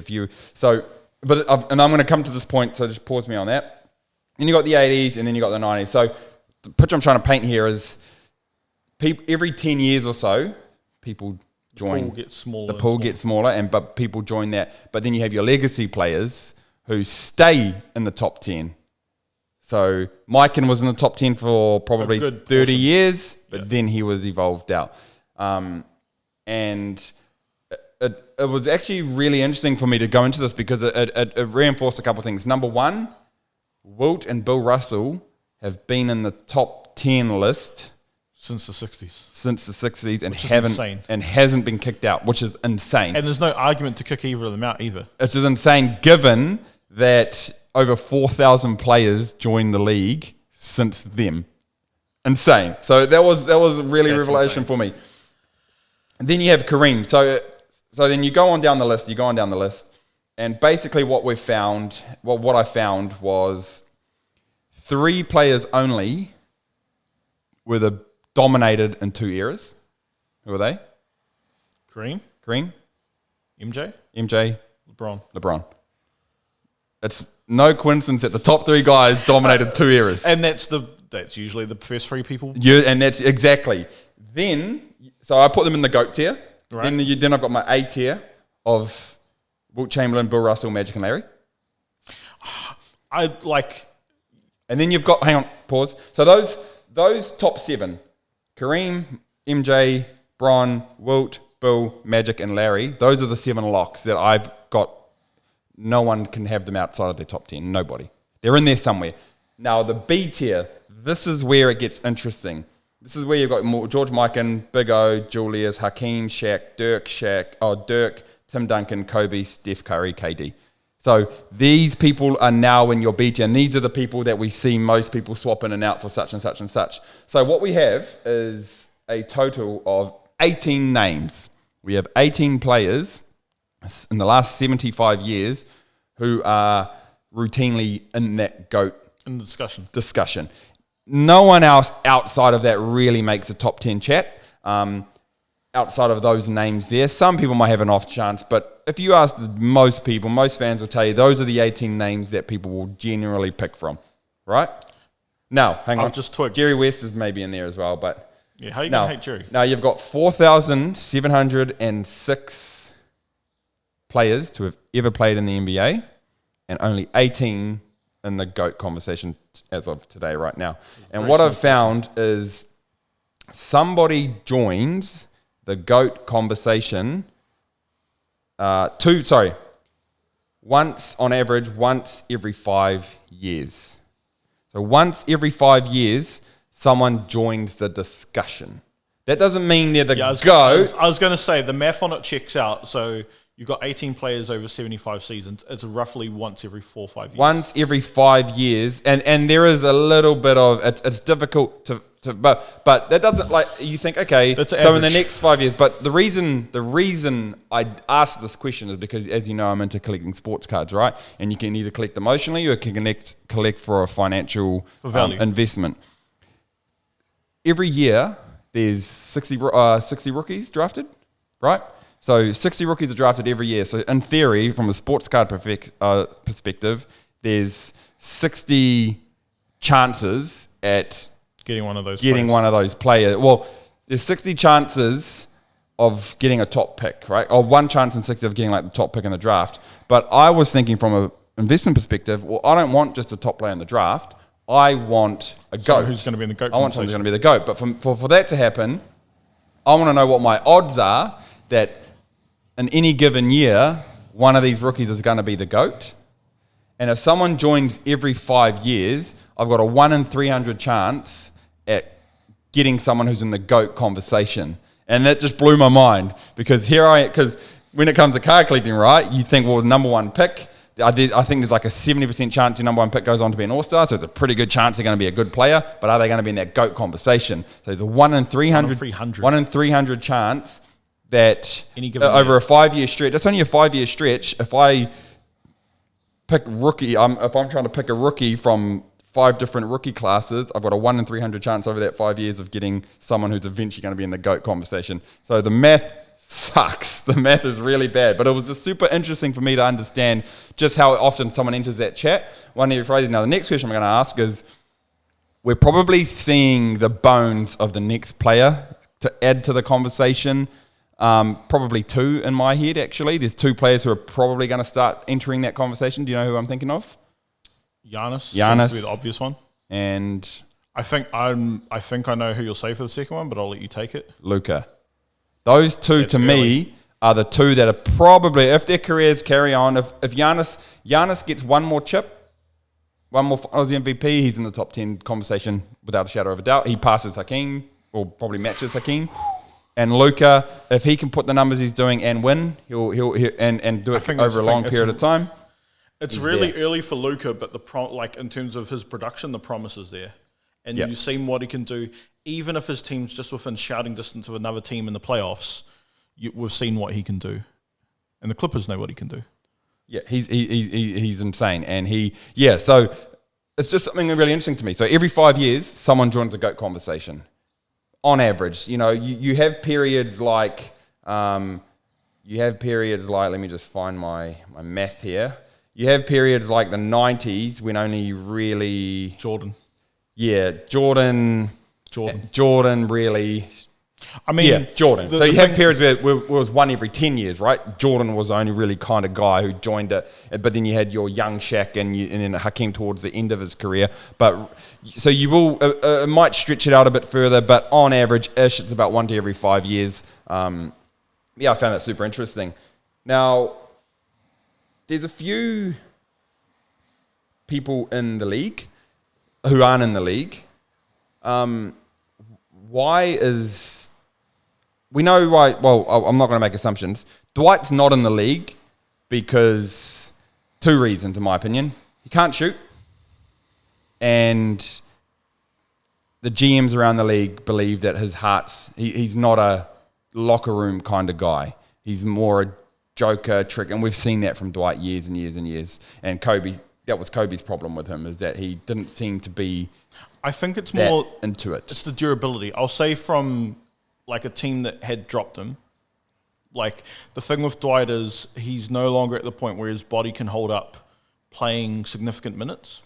And I'm going to come to this point, so just pause me on that. Then you got the 80s, and then you got the 90s. So the picture I'm trying to paint here is every 10 years or so, people join. The pool gets smaller. The pool gets smaller, but people join that. But then you have your legacy players who stay in the top 10. So Mikan was in the top 10 for probably 30 years, but then he was evolved out. And it was actually really interesting for me to go into this because it reinforced a couple of things. Number one, Wilt and Bill Russell have been in the top 10 list since the 60s. And hasn't been kicked out, which is insane. And there's no argument to kick either of them out either. It's just insane given that over 4,000 players joined the league since them. Insane. So that was really a revelation for me. And then you have Kareem. So then you go on down the list, and basically what I found was 3 players only were dominated in 2 eras. Who are they? Kareem, MJ, LeBron. It's no coincidence that the top 3 guys dominated 2 eras. And that's usually the first 3 people. Yeah, and that's exactly. Then, so I put them in the GOAT tier. Right. Then I've got my A tier of Wilt Chamberlain, Bill Russell, Magic and Larry. And then you've got, hang on, pause. So those top 7, Kareem, MJ, Bron, Wilt, Bill, Magic and Larry, those are the 7 locks that I've got. No one can have them outside of their top 10. Nobody. They're in there somewhere. Now, the B tier, this is where it gets interesting. This is where you've got George Mikan, Big O, Julius, Hakeem, Dirk, Tim Duncan, Kobe, Steph Curry, KD. So these people are now in your B tier, and these are the people that we see most people swap in and out for such and such and such. So what we have is a total of 18 names. We have 18 players in the last 75 years who are routinely in that GOAT in the discussion. No one else outside of that really makes a top 10 chat. Outside of those names there, some people might have an off chance, but if you ask most people, most fans will tell you those are the 18 names that people will generally pick from, right? Now, hang on. I've just twigged. Jerry West is maybe in there as well, but... Yeah, how are you going to hate Jerry? Now, you've got 4,706 players to have ever played in the NBA and only 18 in the GOAT conversation as of today, right now. And what I've found is somebody joins the GOAT conversation once every 5 years. So once every 5 years, someone joins the discussion. That doesn't mean they're the GOAT. I was going to say, the math on it checks out. So you've got 18 players over 75 seasons. It's roughly once every 4 or 5 years. Once every 5 years. And there is a little bit of, it's difficult to but that doesn't, like, you think, okay, so in the next 5 years. But the reason I asked this question is because, as you know, I'm into collecting sports cards, right? And you can either collect emotionally or you can collect for a financial investment. Every year, there's 60 rookies drafted, right? So 60 rookies are drafted every year. So in theory, from a sports card perspective, there's 60 chances at getting one of those players. Well, there's 60 chances of getting a top pick, right? Or one chance in 60 of getting like the top pick in the draft. But I was thinking from an investment perspective, well, I don't want just a top player in the draft. I want a GOAT. Who's going to be in the GOAT I want someone who's going to be the GOAT. But for that to happen, I want to know what my odds are that in any given year, one of these rookies is going to be the GOAT. And if someone joins every 5 years, I've got a 1 in 300 chance at getting someone who's in the GOAT conversation. And that just blew my mind because when it comes to card collecting, right, you think, well, the number one pick, I think there's like a 70% chance your number one pick goes on to be an all-star, so it's a pretty good chance they're going to be a good player, but are they going to be in that GOAT conversation? So there's a 1 in 300 chance that over a 5-year stretch, that's only a 5-year stretch, if I pick rookie, if I'm trying to pick a rookie from 5 different rookie classes, I've got a 1 in 300 chance over that 5 years of getting someone who's eventually going to be in the GOAT conversation. So the math sucks. The math is really bad. But it was just super interesting for me to understand just how often someone enters that chat. One of your phrases. Now, the next question I'm going to ask is, we're probably seeing the bones of the next player to add to the conversation. Probably 2 in my head, actually. There's 2 players who are probably going to start entering that conversation. Do you know who I'm thinking of? Giannis seems to be the obvious one. And I think I know who you'll say for the second one, but I'll let you take it. Luka. Those 2 to me are the 2 that are probably, if their careers carry on, if Giannis gets one more chip, one more Aussie MVP, he's in the top 10 conversation without a shadow of a doubt. He passes Hakeem, or probably matches Hakeem. And Luka, if he can put the numbers he's doing and win, he'll do it over a long period of time. It's really early for Luka, but in terms of his production, the promise is there. And you've seen what he can do. Even if his team's just within shouting distance of another team in the playoffs, we've seen what he can do. And the Clippers know what he can do. Yeah, he's insane. And so it's just something really interesting to me. So every 5 years, someone joins a GOAT conversation. On average, you have periods like, let me just find my math here. You have periods like the 90s when only really... Jordan really... Jordan. So you have periods where it was one every 10 years, right? Jordan was the only really kind of guy who joined it. But then you had your young Shaq and then Hakeem towards the end of his career. But so you will... it might stretch it out a bit further, but on average-ish, it's about 1 to every 5 years. I found that super interesting. Now... there's a few people in the league who aren't in the league. We know why, well, I'm not going to make assumptions. Dwight's not in the league because 2 reasons, in my opinion. He can't shoot. And the GMs around the league believe that he's not a locker room kind of guy. He's more a joker, trick, and we've seen that from Dwight years and years and years. And Kobe, that was Kobe's problem with him, is that he didn't seem to be I think it's more into it. It's the durability. I'll say from like a team that had dropped him, like the thing with Dwight is he's no longer at the point where his body can hold up playing significant minutes.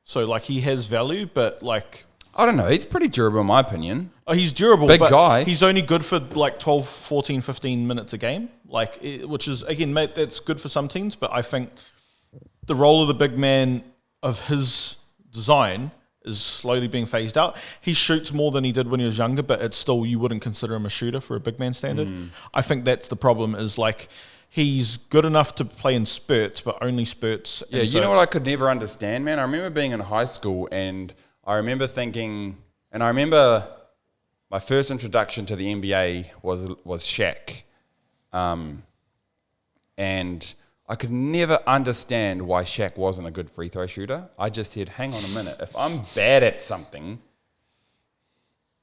So like he has value, but like... I don't know. He's pretty durable in my opinion. He's durable, Big but guy. He's only good for like 12, 14, 15 minutes a game. Which is, again, mate, that's good for some teams, but I think the role of the big man of his design is slowly being phased out. He shoots more than he did when he was younger, but it's still, you wouldn't consider him a shooter for a big man standard. I think that's the problem, is like he's good enough to play in spurts, but only spurts. Yeah, you know what I could never understand, man? I remember being in high school and I remember thinking, and I remember my first introduction to the NBA was Shaq. And I could never understand why Shaq wasn't a good free throw shooter. I just said, hang on a minute. If I'm bad at something,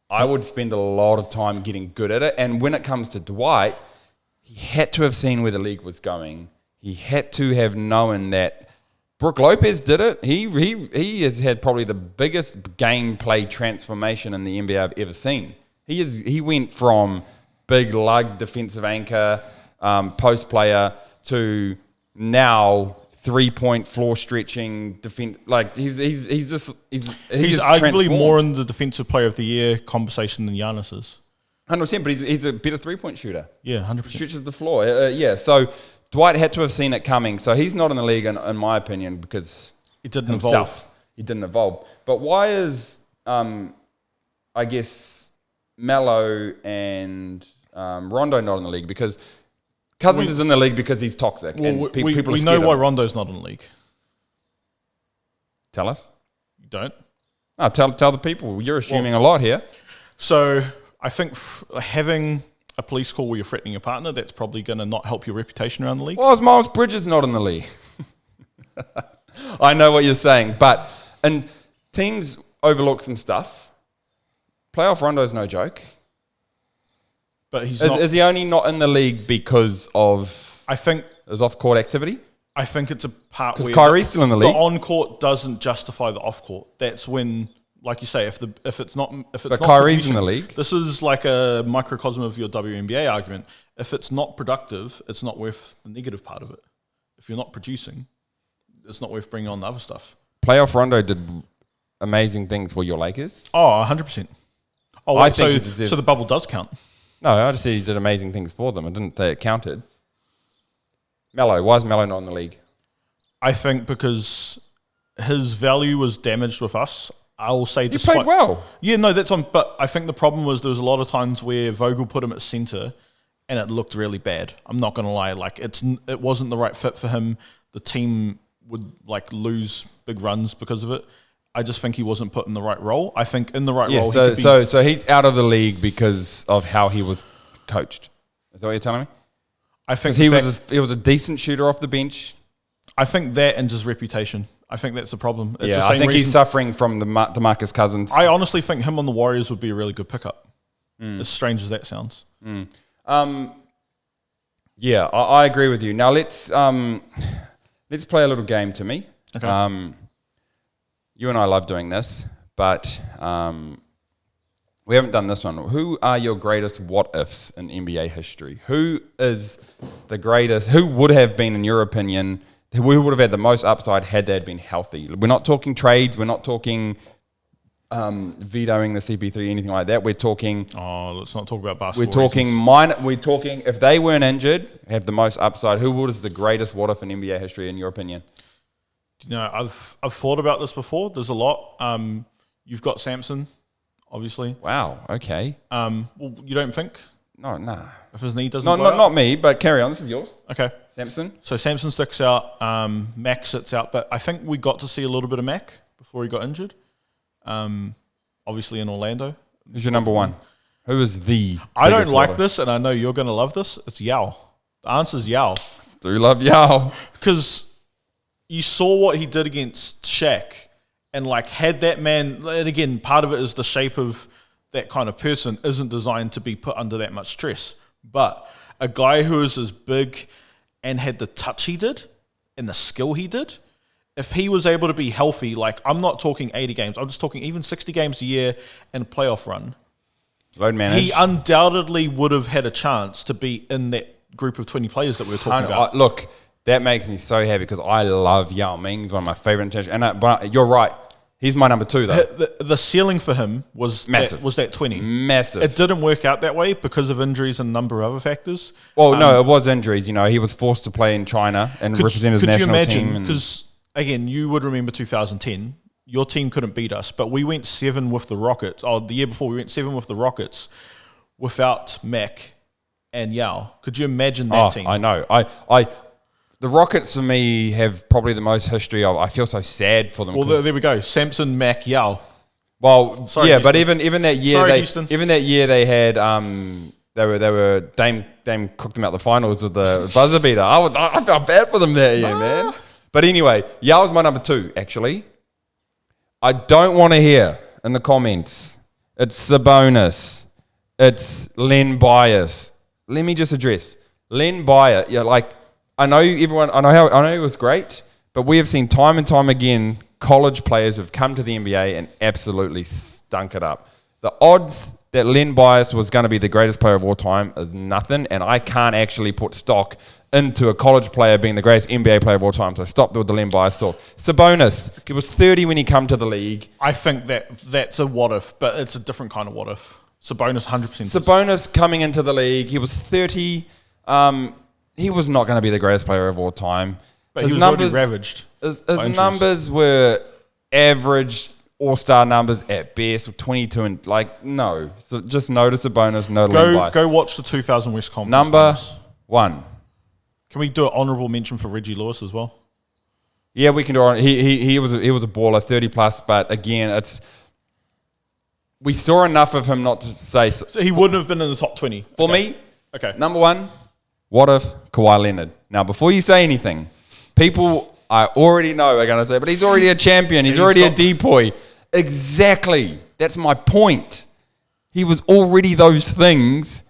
I would spend a lot of time getting good at it. And when it comes to Dwight, he had to have seen where the league was going. He had to have known that Brook Lopez did it. He has had probably the biggest gameplay transformation in the NBA I've ever seen. He went from big lug defensive anchor, post player, to now 3-point floor stretching defense. Like he's arguably more in the defensive player of the year conversation than Giannis is. 100%, but he's a better 3-point shooter. Yeah, 100%. Stretches the floor. So Dwight had to have seen it coming. So he's not in the league, in my opinion, because it didn't evolve. He didn't evolve. But why is I guess Melo and Rondo not in the league? Because Cousins is in the league because he's toxic. Well, and people we know why Rondo's not in the league. Tell us. You don't? No, tell the people. You're assuming a lot here. So I think having a police call where you're threatening your partner, that's probably going to not help your reputation around the league. Well, is Miles Bridges not in the league? I know what you're saying, but and teams overlook some stuff. Playoff Rondo's no joke. But is he only not in the league because of his off-court activity? I think it's a part where because Kyrie's still in the league. The on-court doesn't justify the off-court. That's when, like you say, if it's not but Kyrie's in the league. This is like a microcosm of your WNBA argument. If it's not productive, it's not worth the negative part of it. If you're not producing, it's not worth bringing on the other stuff. Playoff Rondo did amazing things for your Lakers. Oh, 100%. Oh, I think so the bubble does count. No, I just said he did amazing things for them. I didn't say it counted. Melo, why is Melo not in the league? I think because his value was damaged with us. I'll say he played well. Yeah, no, that's on. But I think the problem was there was a lot of times where Vogel put him at center, and it looked really bad. I'm not gonna lie, like it wasn't the right fit for him. The team would like lose big runs because of it. I just think he wasn't put in the right role. I think in the right role. So he's out of the league because of how he was coached. Is that what you're telling me? I think he was a decent shooter off the bench. I think that and his reputation. I think that's the problem. It's the I same think reason. he's suffering from the DeMarcus Cousins. I honestly think him on the Warriors would be a really good pickup. As strange as that sounds. Yeah, I agree with you. Now let's play a little game to me. Okay. You and I love doing this, but we haven't done this one. Who are your greatest what-ifs in NBA history? Who is the greatest? Who would have been, in your opinion, who would have had the most upside had they been healthy? We're not talking trades. We're not talking vetoing the CP3, anything like that. We're talking... Oh, let's not talk about basketball. We're talking if they weren't injured, have the most upside. Who is the greatest what-if in NBA history, in your opinion? You know, I've thought about this before. There's a lot. You've got Samson, obviously. Wow. Okay. Well, you don't think? No, nah. If his knee doesn't. Not me. But carry on. This is yours. Okay. Samson. So Samson sticks out. Mac sits out, but I think we got to see a little bit of Mac before he got injured. Obviously in Orlando. Who's your number one? Who is the? I don't like this, and I know you're going to love this. It's Yao. The answer is Yao. Do you love Yao? Because you saw what he did against Shaq, and like had that man, and again, part of it is the shape of that kind of person isn't designed to be put under that much stress. But a guy who is as big and had the touch he did and the skill he did, if he was able to be healthy, like I'm not talking 80 games, I'm just talking even 60 games a year and a playoff run, load manage, he undoubtedly would have had a chance to be in that group of 20 players that we were talking about. Look, that makes me so happy because I love Yao Ming. He's one of my favorite international. But you're right. He's my number two, though. The ceiling for him was massive. That 20. Massive. It didn't work out that way because of injuries and a number of other factors. Well, no, it was injuries. You know, he was forced to play in China and represent his national team. Could you imagine? Because, again, you would remember 2010. Your team couldn't beat us, but we went 7 with the Rockets. Oh, the year before we went 7 with the Rockets without Mac and Yao. Could you imagine that team? I know. The Rockets, for me, have probably the most history of. I feel so sad for them. Well, there we go. Samson, Mac, Yao. Well, sorry, yeah, Houston. but even that year, they had they were Dame cooked them out the finals with the buzzer beater. I felt bad for them that year, man. But anyway, Yao's my number 2. Actually, I don't want to hear in the comments it's Sabonis, it's Len Bias. Let me just address Len Bias. Yeah, like. I know he was great, but we have seen time and time again college players who have come to the NBA and absolutely stunk it up. The odds that Len Bias was going to be the greatest player of all time is nothing, and I can't actually put stock into a college player being the greatest NBA player of all time. So stop with the Len Bias talk. Sabonis, he was 30 when he come to the league. I think that's a what if, but it's a different kind of what if. Sabonis 100%. Sabonis coming into the league, he was 30. He was not going to be the greatest player of all time. But he was already ravaged. His numbers were average all-star numbers at best, with 22 and no. So just no to Sabonis, no to Len Bias. Go watch the 2000 West Conference. Number 1. Can we do an honourable mention for Reggie Lewis as well? Yeah, we can do it. He was a baller, 30 plus. But again, we saw enough of him not to say. So he wouldn't have been in the top 20 for me. Okay. Number 1. What if Kawhi Leonard? Now, before you say anything, people I already know are going to say, but he's already a champion. He's already a depoy. Exactly. That's my point. He was already those things,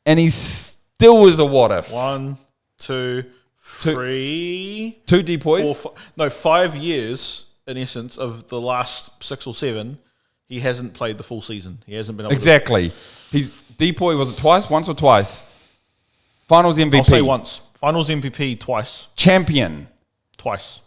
and he still was a what if. 1, 2, 3... 2 depoys? 5 years, in essence, of the last 6 or 7, he hasn't played the full season. He hasn't been able to... He's depoy, was it twice? Once or twice? Finals MVP. I'll say once. Finals MVP twice. Champion. Twice.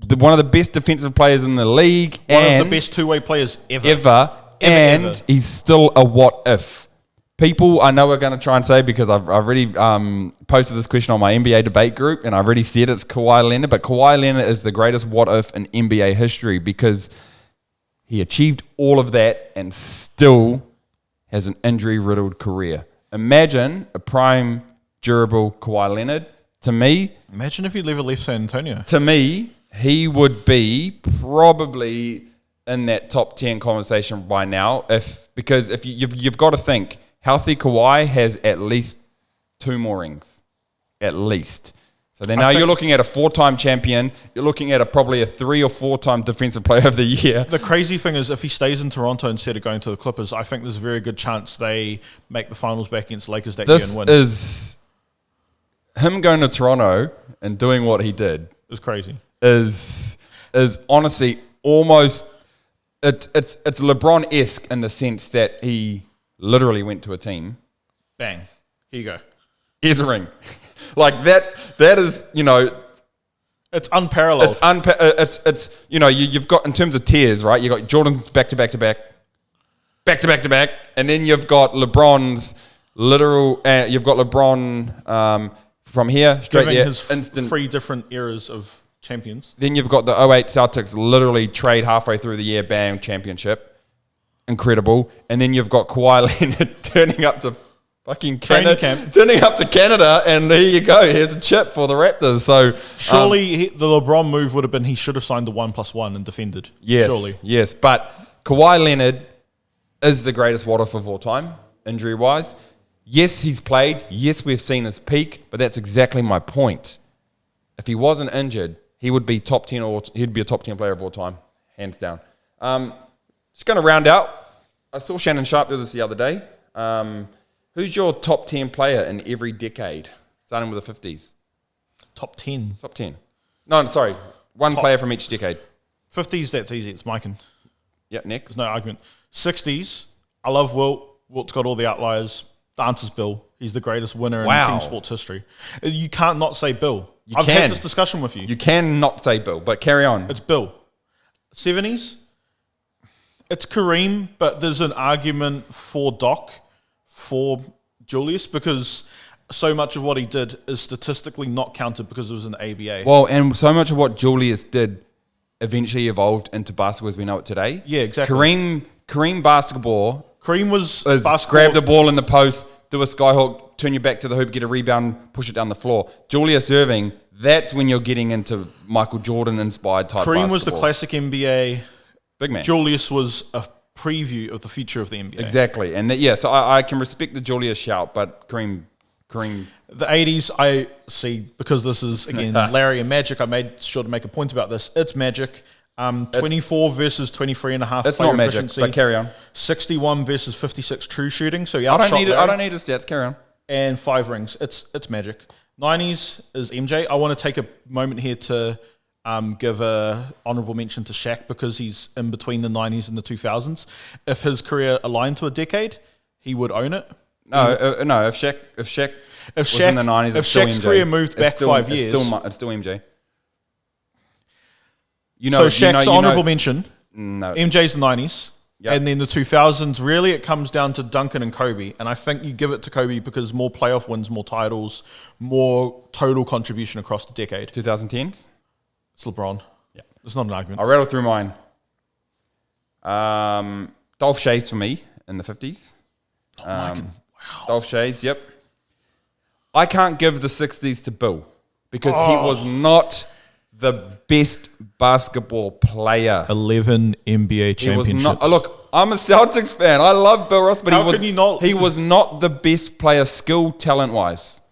One of the best defensive players in the league. One of the best two-way players ever. And he's still a what if. People I know are going to try and say, because I've already posted this question on my NBA debate group, and I've already said it's Kawhi Leonard, but Kawhi Leonard is the greatest what if in NBA history because he achieved all of that and still has an injury-riddled career. Imagine a prime, durable Kawhi Leonard. To me... Imagine if he never left San Antonio. To me, he would be probably in that top 10 conversation by now. Because you've got to think, healthy Kawhi has at least 2 more rings. At least. So then now you're looking at a 4-time champion. You're looking at probably a 3 or 4-time defensive player of the year. The crazy thing is if he stays in Toronto instead of going to the Clippers, I think there's a very good chance they make the finals back against the Lakers that year and win. This is... Him going to Toronto and doing what he did is crazy. Is honestly almost it's LeBron-esque in the sense that he literally went to a team. Bang. Here you go. Here's a ring. Like that is, it's unparalleled. It's you've got in terms of tiers, right? You've got Jordan's back to back to back, and then you've got LeBron's literal. You've got LeBron from here straight there. His instant 3 different eras of champions. Then you've got the 08 Celtics literally trade halfway through the year, bang, championship. Incredible. And then you've got Kawhi Leonard turning up to fucking Canada. Turning up to Canada, and there you go. Here's a chip for the Raptors. So surely the LeBron move would have been he should have signed the 1+1 and defended. Yes, surely. Yes, but Kawhi Leonard is the greatest what if of all time, injury-wise. Yes, he's played. Yes, we've seen his peak, but that's exactly my point. If he wasn't injured, he would be top 10 or he'd be a top 10 player of all time, hands down. Just going to round out. I saw Shannon Sharp do this the other day. Who's your top 10 player in every decade, starting with the 50s? Top 10? Top 10. No, sorry. One player from each decade. 50s, that's easy. It's Mikan. Yep, next. There's no argument. 60s, I love Wilt. Wilt's got all the outliers. The answer's Bill. He's the greatest winner in team sports history. You can't not say Bill. I've had this discussion with you. You can not say Bill, but carry on. It's Bill. 70s, it's Kareem, but there's an argument for Doc, for Julius, because so much of what he did is statistically not counted because it was an ABA. Well, and so much of what Julius did eventually evolved into basketball as we know it today. Yeah, exactly. Kareem basketball... Kareem was grab the ball in the post, do a skyhook, turn your back to the hoop, get a rebound, push it down the floor. Julius Erving, that's when you're getting into Michael Jordan-inspired type basketball. Kareem was the classic NBA. Big man. Julius was a preview of the future of the NBA. Exactly. And so I can respect the Julius shout, but Kareem... The 80s, I see, because this is, again, Larry and Magic, I made sure to make a point about this. It's Magic. 24 versus 23.5. That's not Magic, but carry on. 61 versus 56 true shooting. So I don't need his stats. Carry on. And 5 rings. It's Magic. 90s is MJ. I want to take a moment here to give a honourable mention to Shaq because he's in between the 90s and the 2000s. If his career aligned to a decade, he would own it. No. If Shaq was in the 90s, if it's still Shaq's MJ. career moved back 5 years, it's still MJ. So Shaq's honourable mention. No, MJ's the 90s. Yep. And then the 2000s, really it comes down to Duncan and Kobe. And I think you give it to Kobe because more playoff wins, more titles, more total contribution across the decade. 2010s? It's LeBron. Yeah. It's not an argument. I'll rattle through mine. Dolph Shays for me in the 50s. Wow. Dolph Shays, yep. I can't give the 60s to Bill because he was not the best basketball player. 11 NBA championships. He was not. Look, I'm a Celtics fan. I love Bill Ross, but he was not the best player skill talent wise.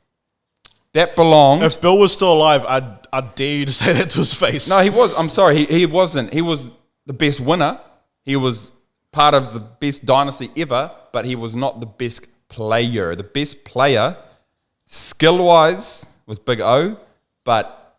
That belonged. If Bill was still alive, I'd dare you to say that to his face. No, he was. I'm sorry. He wasn't. He was the best winner. He was part of the best dynasty ever, but he was not the best player. The best player, skill-wise, was Big O, but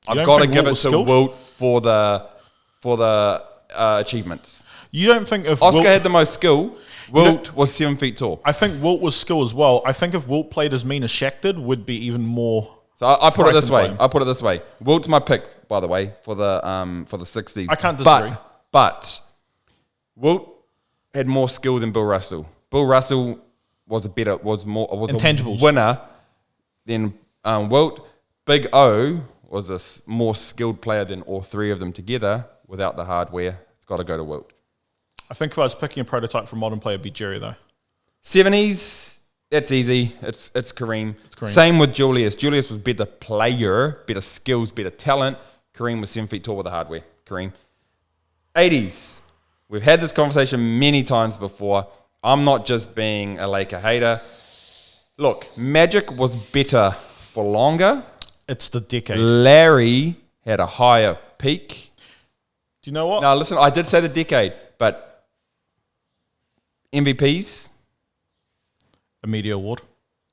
I've got to give it to Wilt for the achievements. You don't think if Oscar had the most skill, Wilt was 7 feet tall. I think Wilt was skill as well. I think if Wilt played as mean as Shaq did, would be even more. So I put it this way. Wilt's my pick, by the way, for the 60s. I can't disagree. But Wilt had more skill than Bill Russell. Bill Russell was a intangibles winner than Wilt. Big O was a more skilled player than all three of them together without the hardware. It's got to go to Wilt. I think if I was picking a prototype for modern player, it'd be Jerry, though. 70s, that's easy. It's Kareem. Same with Julius. Julius was better player, better skills, better talent. Kareem was 7 feet tall with the hardware. Kareem. 80s. We've had this conversation many times before. I'm not just being a Laker hater. Look, Magic was better for longer. It's the decade. Larry had a higher peak. Do you know what? Now, listen, I did say the decade, but MVPs? A media award.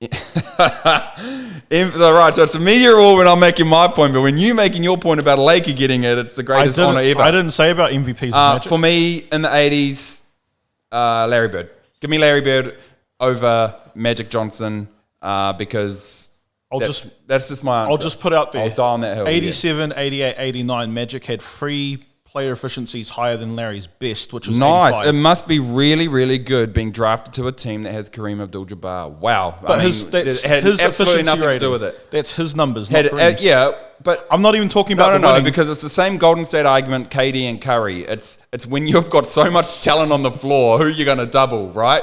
Right, so it's a media award when I'm making my point, but when you're making your point about a Laker getting it, it's the greatest honor ever. I didn't say about MVPs. For me, in the 80s, Larry Bird. Give me Larry Bird over Magic Johnson because that's just my answer. I'll just put out there. I'll die on that hill. 87, 88, 89, Magic had free player efficiencies higher than Larry's best, which was nice. 85. It must be really, really good being drafted to a team that has Kareem Abdul-Jabbar. Wow. But his absolutely nothing to do with it. That's his numbers, not Kareem's. Yeah, but I'm not even talking about No, because it's the same Golden State argument, KD and Curry. It's when you've got so much talent on the floor, who are you going to double, right?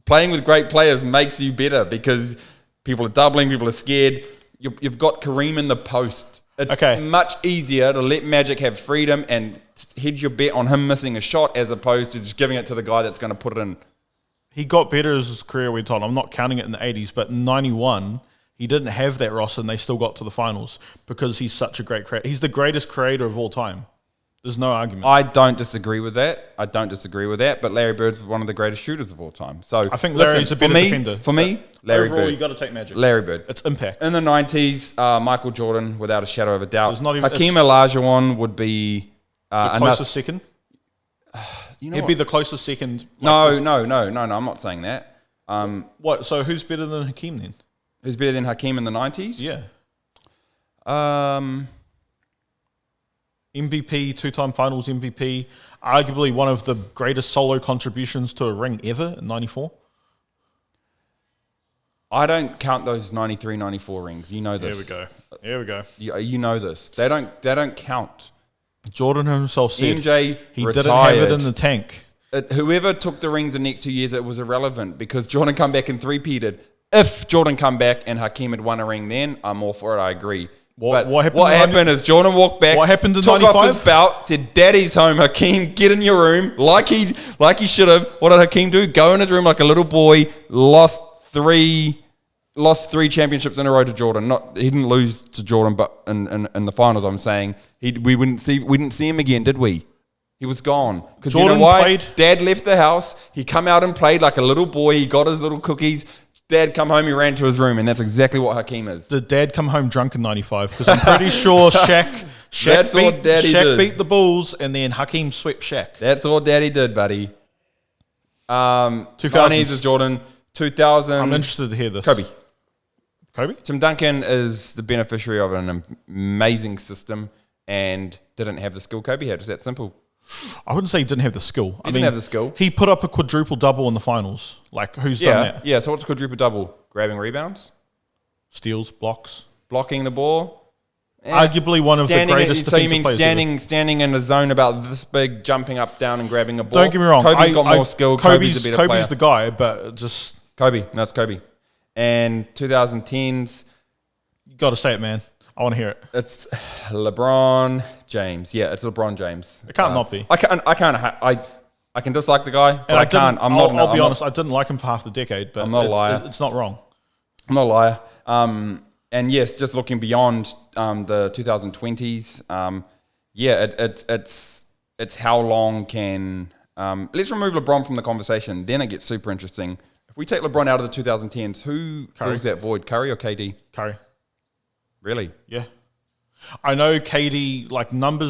Playing with great players makes you better because people are doubling, people are scared. You've got Kareem in the post. It's much easier to let Magic have freedom and hedge your bet on him missing a shot as opposed to just giving it to the guy that's going to put it in. He got better as his career went on. I'm not counting it in the 80s, but in 91, he didn't have that roster and they still got to the finals because he's such a great creator. He's the greatest creator of all time. There's no argument. I don't disagree with that. But Larry Bird's one of the greatest shooters of all time. So I think Larry's a better defender. For me, Larry overall, Bird. you got to take Magic. Larry Bird. It's impact. In the 90s, Michael Jordan, without a shadow of a doubt. Hakeem it's Olajuwon would be the closest second. It'd be the closest second. No. I'm not saying that. What? So who's better than Hakeem then? Who's better than Hakeem in the 90s? Yeah. MVP, two-time finals MVP, arguably one of the greatest solo contributions to a ring ever in 94. I don't count those 93, 94 rings. You know this. Here we go. You know this. They don't count. Jordan himself said MJ he retired. didn't have it in the tank. Whoever took the rings the next 2 years, it was irrelevant because Jordan come back and three-peated. If Jordan come back and Hakeem had won a ring then, I'm all for it. I agree. What happened is Jordan walked back. What happened in took 95? off his belt, said, "Daddy's home, Hakeem. Get in your room." Like he should have. What did Hakeem do? Go in his room like a little boy. Lost three championships in a row to Jordan. He didn't lose to Jordan, but in the finals, I'm saying we didn't see him again, did we? He was gone because you know why? Dad left the house. He come out and played like a little boy. He got his little cookies. Dad come home, he ran to his room, and that's exactly what Hakeem is. Did Dad come home drunk in 95? Because I'm pretty sure Shaq beat the Bulls, and then Hakeem swept Shaq. That's all Daddy did, buddy. 2000s 90s is Jordan. 2000. I'm interested to hear this. Kobe? Tim Duncan is the beneficiary of an amazing system and didn't have the skill Kobe had. It's that simple. I wouldn't say he didn't have the skill. He didn't have the skill. He put up a quadruple double in the finals. Like, who's done that? Yeah, so what's a quadruple double? Grabbing rebounds? Steals, blocks. Blocking the ball? Arguably one of the greatest defensive players. So you mean standing in a zone about this big, jumping up, down, and grabbing a ball? Don't get me wrong. Kobe's got more skill. Kobe's a better player. Kobe's the guy, but just... Kobe. No, it's Kobe. And 2010s... You got to say it, man. I want to hear it. It's LeBron James. Yeah, it's LeBron James. It can't not be. I can dislike the guy, but I can't. I'll be honest. I didn't like him for half the decade, but I'm not a liar. It's not wrong. I'm not a liar. And yes, just looking beyond the 2020s, it's how long can let's remove LeBron from the conversation. Then it gets super interesting. If we take LeBron out of the 2010s, who fills that void? Curry or KD? Curry. Really? Yeah. I know KD, like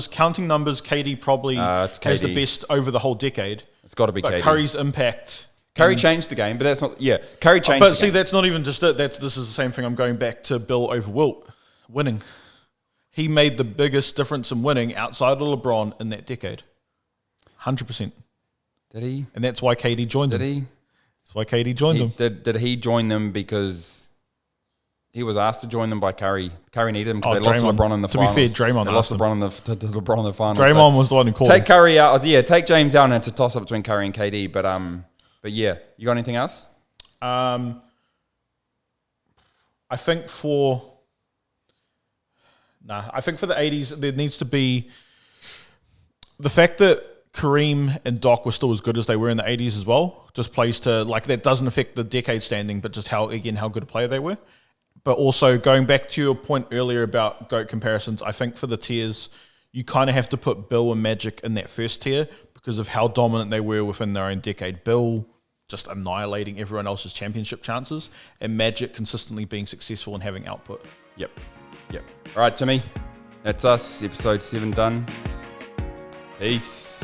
counting numbers, KD probably has the best over the whole decade. It's got to be KD. Curry's impact. Curry changed the game, but that's not... Yeah, Curry changed But see, that's not even just it. This is the same thing. I'm going back to Bill over Wilt. Winning. He made the biggest difference in winning outside of LeBron in that decade. 100%. Did he? And that's why KD joined him. Did he? That's why KD joined him. Did he join them because... He was asked to join them by Curry. Curry needed him because they lost LeBron in the finals. To be fair, Draymond lost LeBron in the finals. Draymond was the one who called Take Curry out. Yeah, take James out, and it's a toss-up between Curry and KD. But yeah, you got anything else? I think for the 80s, there needs to be the fact that Kareem and Doc were still as good as they were in the 80s as well. Just plays to, like, that doesn't affect the decade standing, but just how good a player they were. But also, going back to your point earlier about GOAT comparisons, I think for the tiers, you kind of have to put Bill and Magic in that first tier because of how dominant they were within their own decade. Bill just annihilating everyone else's championship chances, and Magic consistently being successful and having output. Yep. All right, Timmy, that's us. Episode 7 done. Peace.